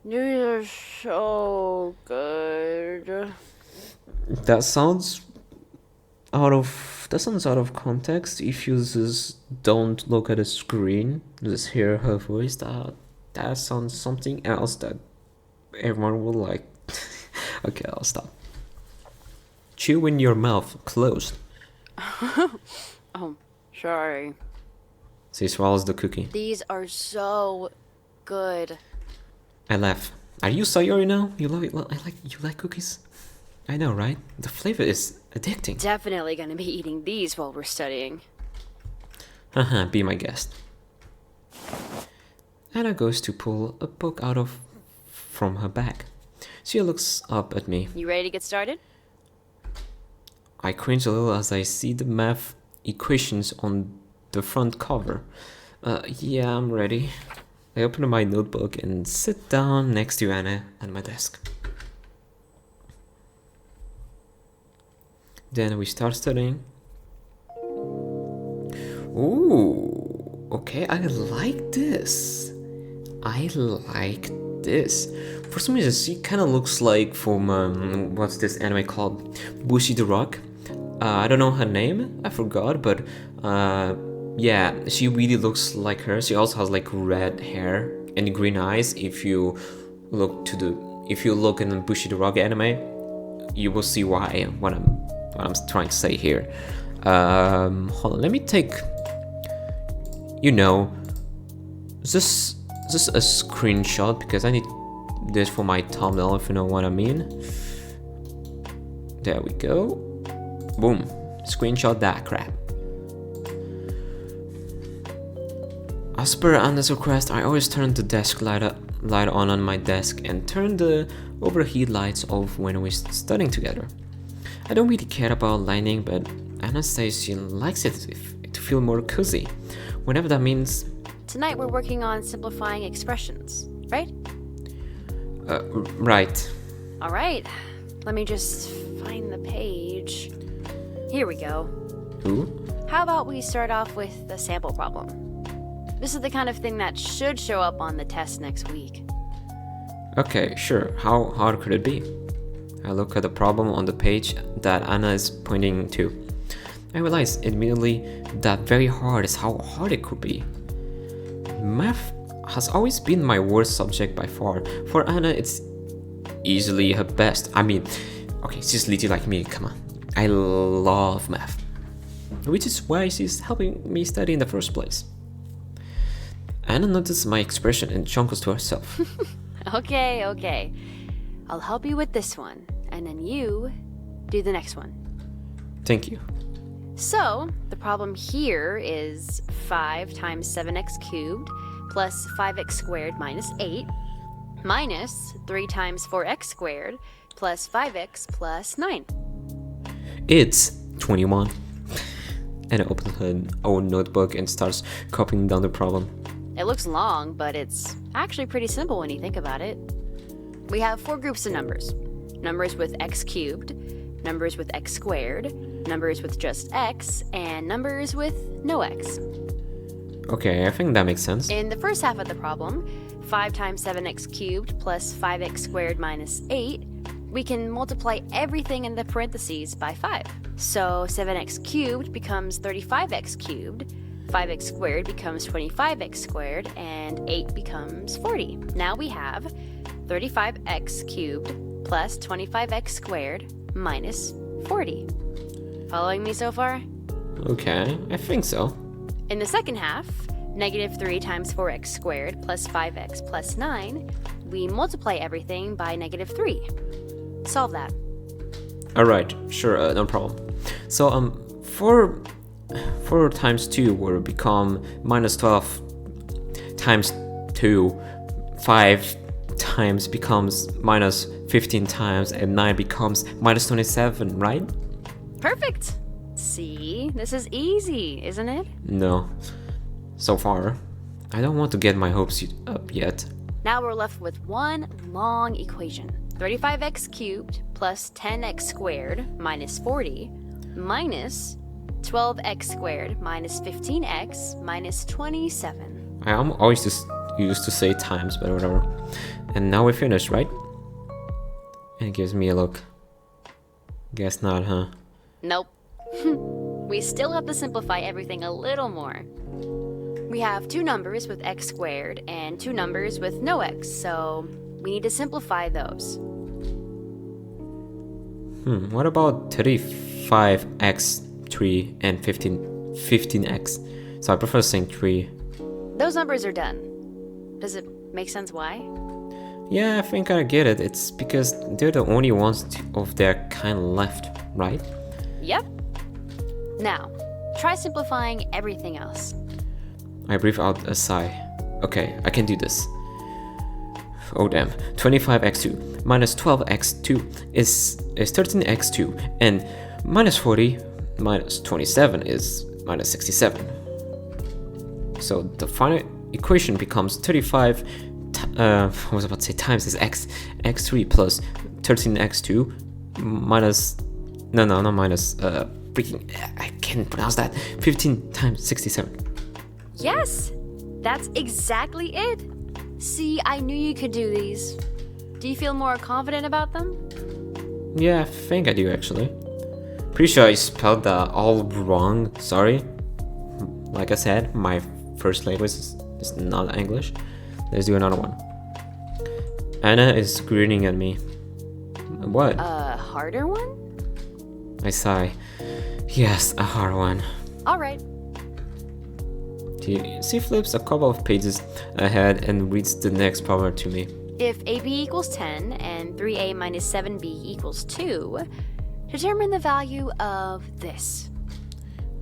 These are so good. That sounds out of context. If you just don't look at the screen, just hear her voice, that sounds something else that everyone will like. Okay, I'll stop. Chew in your mouth closed. Oh, sorry. She swallows the cookie. These are so good. I laugh. Are you sorry now? You like cookies? I know, right? The flavor is addicting. Definitely gonna be eating these while we're studying. Haha, be my guest. Anna goes to pull a book from her bag. She looks up at me. You ready to get started? I cringe a little as I see the math equations on the front cover. Yeah, I'm ready. I open my notebook and sit down next to Anna at my desk. Then we start studying. Ooh, okay, I like this. For some reason, she kind of looks like from, what's this anime called? Bushi the Rock. I don't know her name, I forgot, but yeah, she really looks like her. She also has like red hair and green eyes. If you look in the Bushi the Rock anime, you will see what I'm trying to say here. Hold on, let me take, just a screenshot because I need this for my thumbnail, if you know what I mean. There we go. Boom. Screenshot that crap. As per Anna's request, I always turn the desk light on my desk and turn the overheat lights off when we're studying together. I don't really care about lighting, but Anna says she likes it to feel more cozy, whatever that means. Tonight we're working on simplifying expressions, right? Right. All right. Let me just find the page. Here we go. Ooh. How about we start off with the sample problem? This is the kind of thing that should show up on the test next week. Okay, sure. How hard could it be? I look at the problem on the page that Anna is pointing to. I realize immediately that very hard is how hard it could be. Math has always been my worst subject by far. For Anna, it's easily her best. I mean, okay, she's literally like me, come on. I love math. Which is why she's helping me study in the first place. Anna notices my expression and chuckles to herself. Okay. I'll help you with this one, and then you do the next one. Thank you. So, the problem here is 5 times 7x cubed plus 5x squared minus 8. minus 3 times 4x squared plus 5x plus 9. It's 21. Anna opens her own notebook and starts copying down the problem. It looks long, but it's actually pretty simple when you think about it. We have 4 groups of numbers. Numbers with x cubed, numbers with x squared, numbers with just x, and numbers with no x. Okay, I think that makes sense. In the first half of the problem, 5 times 7x cubed plus 5x squared minus 8, we can multiply everything in the parentheses by 5. So 7x cubed becomes 35x cubed, 5x squared becomes 25x squared, and 8 becomes 40. Now we have 35x cubed plus 25x squared minus 40. Following me so far? Okay, I think so. In the second half, negative 3 times 4x squared plus 5x plus 9, we multiply everything by negative 3. Solve that. Alright, sure, no problem. So, 4 times 2 will become minus 12 times 2. 5 times becomes minus 15 times, and 9 becomes minus 27, right? Perfect! See, this is easy, isn't it? No. So far. I don't want to get my hopes up yet. Now we're left with one long equation. 35x cubed plus 10x squared minus 40 minus 12x squared minus 15x minus 27. I am always just used to say times, but whatever. And now we're finished, right? And it gives me a look. Guess not, huh? Nope. We still have to simplify everything a little more. We have 2 numbers with x squared and 2 numbers with no x, so we need to simplify those. What about 35x, 3, and 15x? So I prefer saying 3. Those numbers are done. Does it make sense why? Yeah, I think I get it. It's because they're the only ones of their kind left, right? Yep. Now, try simplifying everything else. I breathe out a sigh. Okay, I can do this. Oh damn. 25x2 minus 12x2 is 13x2, and minus 40 minus 27 is minus 67. So the final equation becomes 35 I was about to say times is x3 plus 13x2 minus not minus freaking I can't pronounce that, 15 times 67. Yes! That's exactly it! See, I knew you could do these. Do you feel more confident about them? Yeah, I think I do actually. Pretty sure I spelled that all wrong, sorry. Like I said, my first language is not English. Let's do another one. Anna is grinning at me. What? A harder one? I sigh. Yes, a hard one. Alright. She flips a couple of pages ahead and reads the next problem to me. If AB equals 10 and 3A minus 7B equals 2, determine the value of this.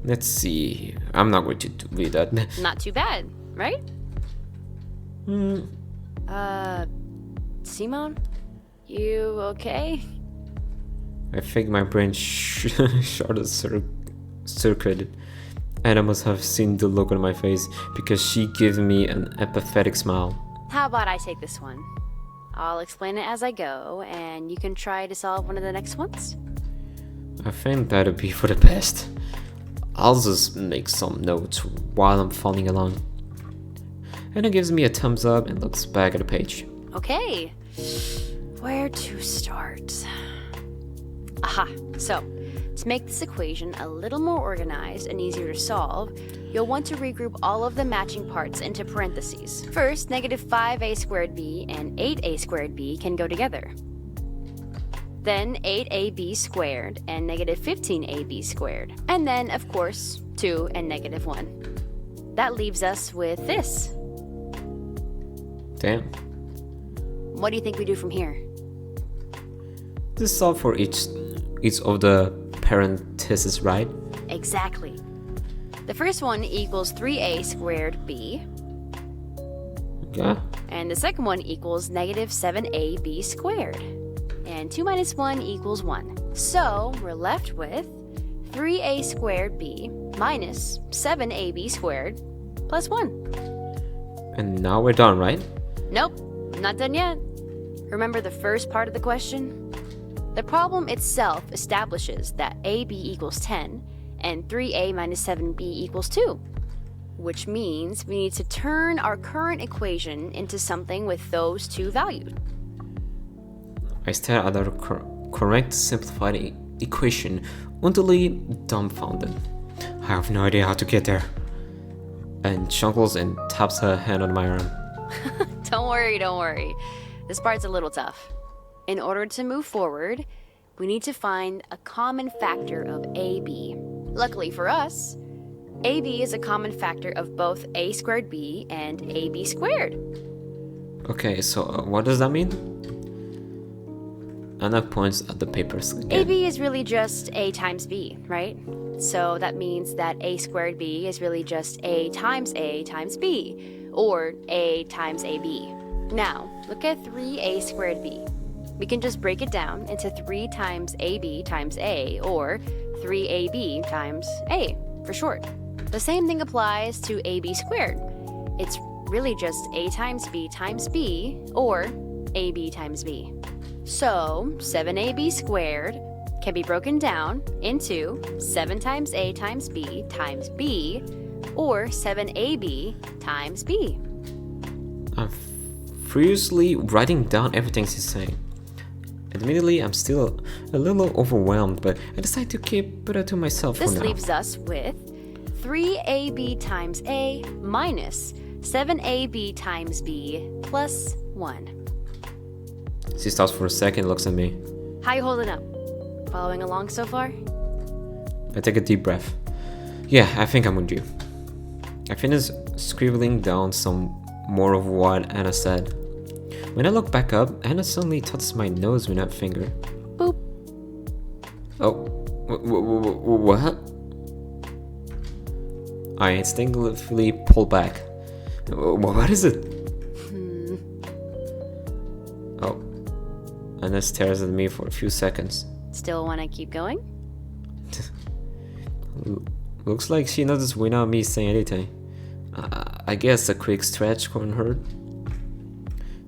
Let's see. I'm not going to read that. Not too bad, right? Simone? You okay? I think my brain short-circuited. Anna must have seen the look on my face because she gives me an apathetic smile. How about I take this one? I'll explain it as I go, and you can try to solve one of the next ones. I think that'd be for the best. I'll just make some notes while I'm following along. Anna gives me a thumbs up and looks back at the page. Okay, where to start? Aha, so to make this equation a little more organized and easier to solve, you'll want to regroup all of the matching parts into parentheses. First, negative 5a squared b and 8a squared b can go together. Then 8ab squared and negative 15ab squared. And then, of course, 2 and negative 1. That leaves us with this. Damn. What do you think we do from here? This is all for each of the parentheses, right? Exactly. The first one equals 3a squared b. Yeah, And the second one equals negative 7ab squared. And 2 minus 1 equals 1. So we're left with 3a squared b minus 7ab squared plus 1. And now we're done, right? Nope, not done yet. Remember the first part of the question? The problem itself establishes that ab equals 10 and 3a minus 7b equals 2, which means we need to turn our current equation into something with those two values. I stare at the correct simplified equation, utterly dumbfounded. I have no idea how to get there. And chuckles and taps her hand on my arm. Don't worry. This part's a little tough. In order to move forward, we need to find a common factor of AB. Luckily for us, AB is a common factor of both a squared b and ab squared. Okay, so what does that mean? Anna points at the papers again. AB is really just a times b, right? So that means that a squared b is really just a times b, or a times ab. Now, look at 3a squared b. We can just break it down into 3 times ab times a, or 3ab times a for short. The same thing applies to ab squared. It's really just a times b, or ab times b. So 7ab squared can be broken down into 7 times a times b, or 7ab times b. I'm furiously writing down everything she's saying. Admittedly, I'm still a little overwhelmed, but I decide to keep it to myself This for now. leaves us with 3ab times a minus 7ab times b plus 1. She stops for a second, looks at me. How you holding up? Following along so far? I take a deep breath. Yeah, I think I'm with you. I finish scribbling down some more of what Anna said. When I look back up, Anna suddenly touches my nose with her finger. Boop. Oh, what? I instinctively pull back. What is it? Oh, Anna stares at me for a few seconds. Still want to keep going? Looks like she noticed without me saying anything. I guess a quick stretch couldn't hurt.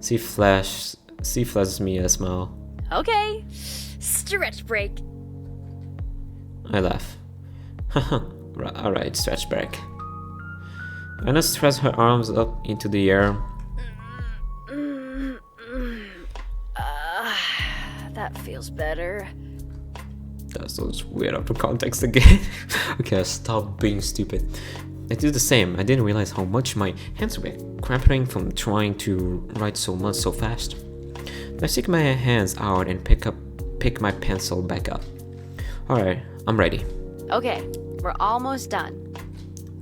She flashes me a smile. Okay. Stretch break. I laugh. Alright, stretch break. Anna stretches her arms up into the air. That feels better. That's those weird out of context again. Okay, I'll stop being stupid. I do the same. I didn't realize how much my hands were cramping from trying to write so much so fast. I stick my hands out and pick my pencil back up. Alright, I'm ready. Okay, we're almost done.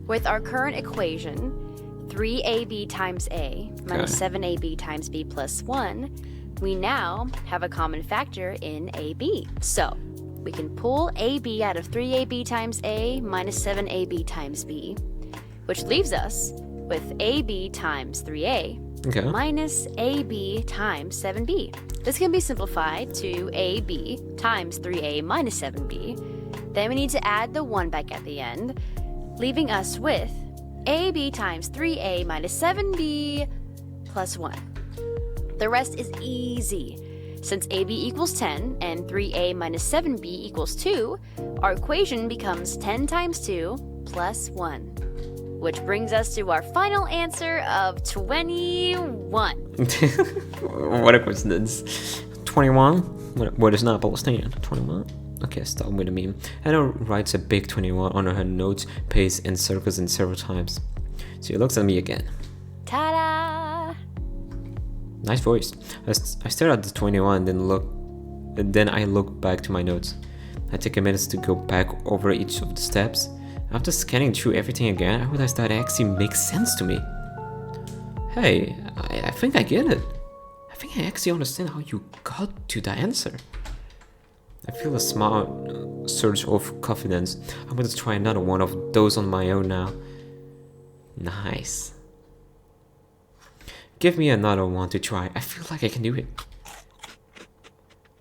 With our current equation, 3ab times a minus 7ab times b plus 1, we now have a common factor in ab. So, we can pull ab out of 3ab times a minus 7ab times b, which leaves us with ab times 3a minus ab times 7b. This can be simplified to ab times 3a minus 7b. Then we need to add the 1 back at the end, leaving us with ab times 3a minus 7b plus 1. The rest is easy. Since ab equals 10 and 3a minus 7b equals 2, our equation becomes 10 times 2 plus 1, which brings us to our final answer of 21. What a coincidence. 21? What does not stand? 21? Okay, stop with the meme. Anna writes a big 21 on her notes page and circles it several times. She looks at me again. Ta-da! Nice voice. I stare at the 21 then I look back to my notes. I take a minute to go back over each of the steps. After scanning through everything again, I realized that it actually makes sense to me. Hey, I think I get it. I think I actually understand how you got to the answer. I feel a small surge of confidence. I'm going to try another one of those on my own now. Nice. Give me another one to try. I feel like I can do it.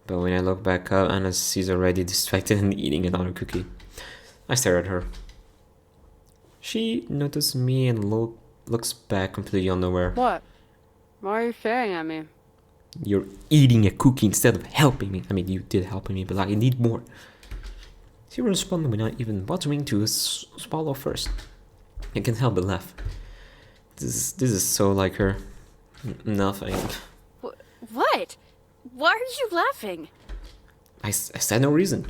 But when I look back up, Anna sees already distracted and eating another cookie. I stare at her. She notices me and looks back completely unaware. What? Why are you staring at me? You're eating a cookie instead of helping me. I mean, you did help me, but I need more. She responded without even bothering to swallow first. I can't help but laugh. This is so like her. Nothing. What? Why are you laughing? I said no reason.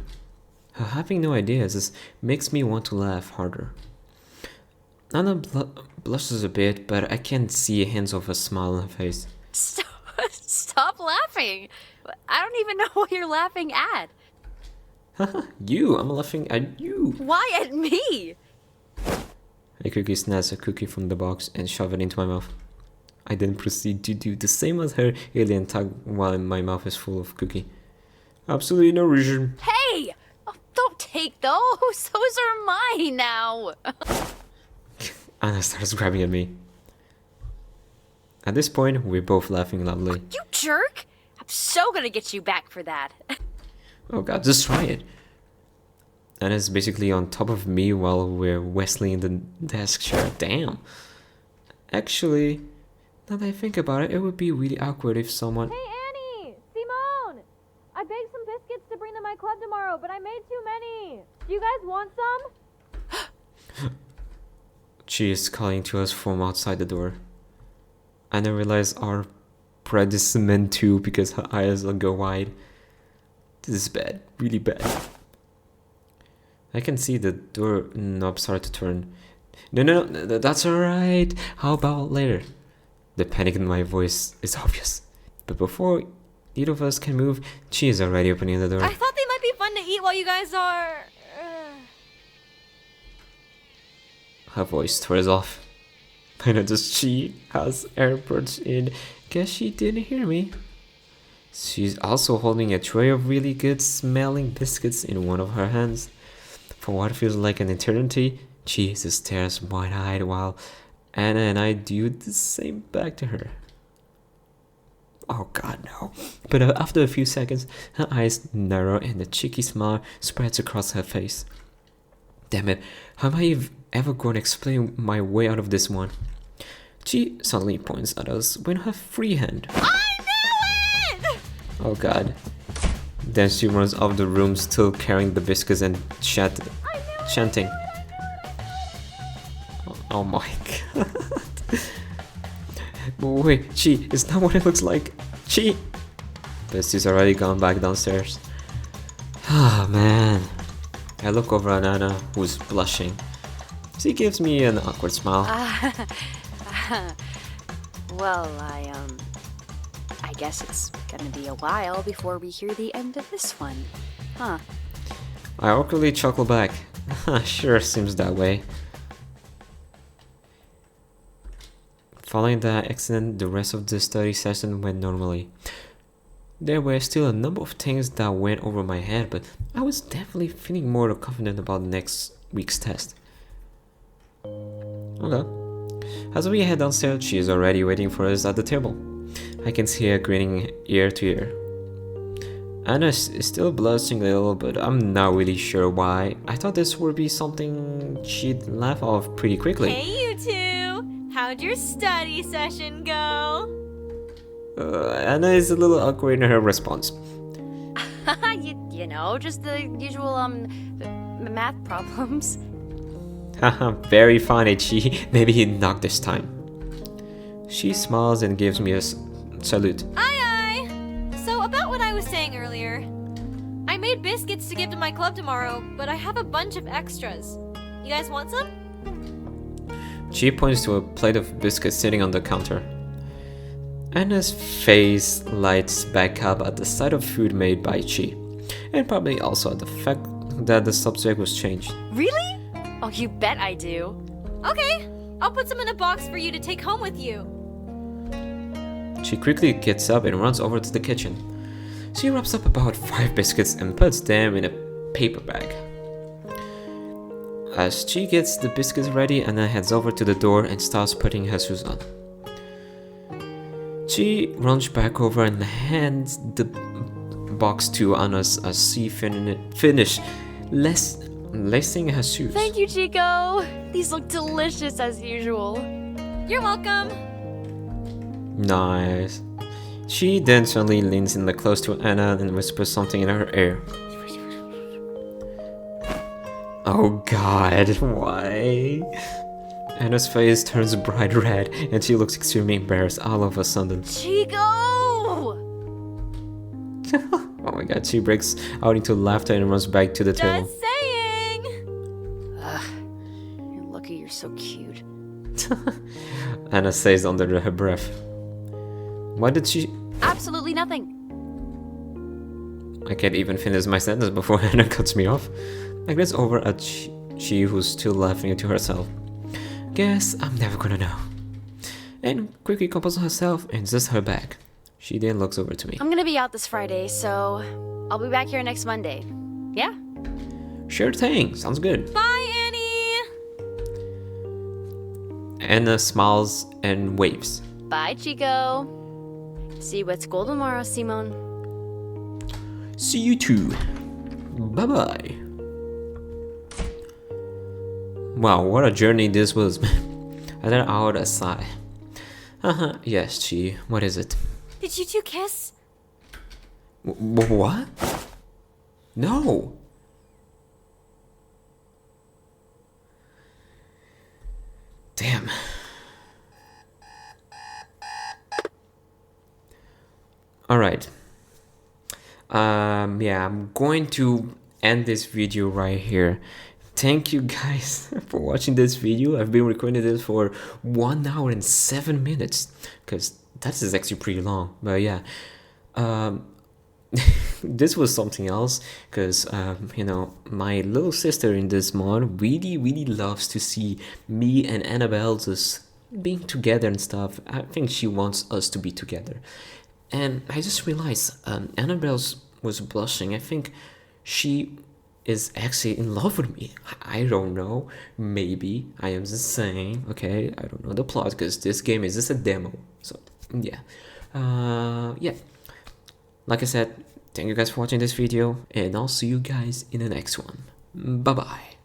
Having no ideas just makes me want to laugh harder. Anna blushes a bit, but I can't see hints of a smile on her face. Stop laughing. I don't even know what you're laughing at. You! I'm laughing at you! Why at me? I quickly snatch a cookie from the box and shove it into my mouth. I then proceed to do the same as her alien tug while my mouth is full of cookie. Absolutely no reason. Hey! Oh, don't take those. Those are mine now. Anna starts grabbing at me. At this point, we're both laughing loudly. You jerk! I'm so gonna get you back for that. Oh god, just try it. Anna's basically on top of me while we're wrestling in the desk chair. Damn. Actually, now that I think about it, it would be really awkward if someone... Hey, Annie! Simone! I baked some biscuits to bring to my club tomorrow, but I made too many. Do you guys want some? She is calling to us from outside the door. Anna realizes our bread is cement too because her eyes will go wide. This is bad, really bad. I can see the door knob start to turn. No, that's alright. How about later? The panic in my voice is obvious. But before either of us can move, she is already opening the door. I thought they might be fun to eat while you guys are... Her voice throws off. I noticed she has AirPods in. Guess she didn't hear me. She's also holding a tray of really good smelling biscuits in one of her hands. For what feels like an eternity, she just stares wide-eyed while Anna and I do the same back to her. Oh god, no. But after a few seconds, her eyes narrow and a cheeky smile spreads across her face. Damn it, how am I ever going to explain my way out of this one? She suddenly points at us with her free hand. I knew it! Oh god. Then she runs out of the room still carrying the biscuits and chanting. Oh my god. Wait, Chi, is that what it looks like? Chi! But she's already gone back downstairs. Ah man. I look over at Anna, who's blushing. She gives me an awkward smile. Well, I guess it's gonna be a while before we hear the end of this one. Huh. I awkwardly chuckle back. Sure seems that way. Following that accident, the rest of the study session went normally. There were still a number of things that went over my head, but I was definitely feeling more confident about next week's test. Okay. As we head downstairs, she is already waiting for us at the table. I can see her grinning ear to ear. Anna is still blushing a little, but I'm not really sure why. I thought this would be something she'd laugh off pretty quickly. Hey, you two! How'd your study session go? Anna is a little awkward in her response. you know, just the usual, math problems. Haha, very funny, Chi. Maybe he knocked this time. She smiles and gives me a salute. Aye. So, about what I was saying earlier. I made biscuits to give to my club tomorrow, but I have a bunch of extras. You guys want some? She points to a plate of biscuits sitting on the counter. Anna's face lights back up at the sight of food made by Chi, and probably also at the fact that the subject was changed. Really? Oh, you bet I do. Okay, I'll put some in a box for you to take home with you. She quickly gets up and runs over to the kitchen. She wraps up about 5 biscuits and puts them in a paper bag. As she gets the biscuits ready, Anna heads over to the door and starts putting her shoes on. She runs back over and hands the box to Anna's as she finish lacing her shoes. Thank you, Chico. These look delicious as usual. You're welcome. Nice. She then suddenly leans in close to Anna and whispers something in her ear. Oh god, why? Anna's face turns bright red and she looks extremely embarrassed all of a sudden. Chico! Oh my god, she breaks out into laughter and runs back to the table. Just saying. You're lucky you're so cute. Anna says under her breath. Why did she... Absolutely nothing. I can't even finish my sentence before Anna cuts me off. I glance over at she who's still laughing to herself. Guess I'm never gonna know. And quickly composes herself and zips her back. She then looks over to me. I'm gonna be out this Friday, so I'll be back here next Monday. Yeah? Sure thing, sounds good. Bye, Annie. Anna smiles and waves. Bye, Chico. See you at school tomorrow, Simone. See you too. Bye bye. Wow, what a journey this was. I let out a sigh. Yes, Chi, what is it? Did you two kiss? What? No. Damn. Alright. Yeah, I'm going to end this video right here. Thank you guys for watching this video. I've been recording this for 1 hour and 7 minutes because that is actually pretty long. But yeah, this was something else because you know, my little sister in this mod really loves to see me and Annabelle just being together and stuff. I think she wants us to be together. And I just realized Annabelle was blushing. I think she is actually in love with me. I don't know. Maybe. I am just saying. Okay, I don't know the plot because this game is just a demo. So yeah. Yeah. Like I said, thank you guys for watching this video and I'll see you guys in the next one. Bye bye.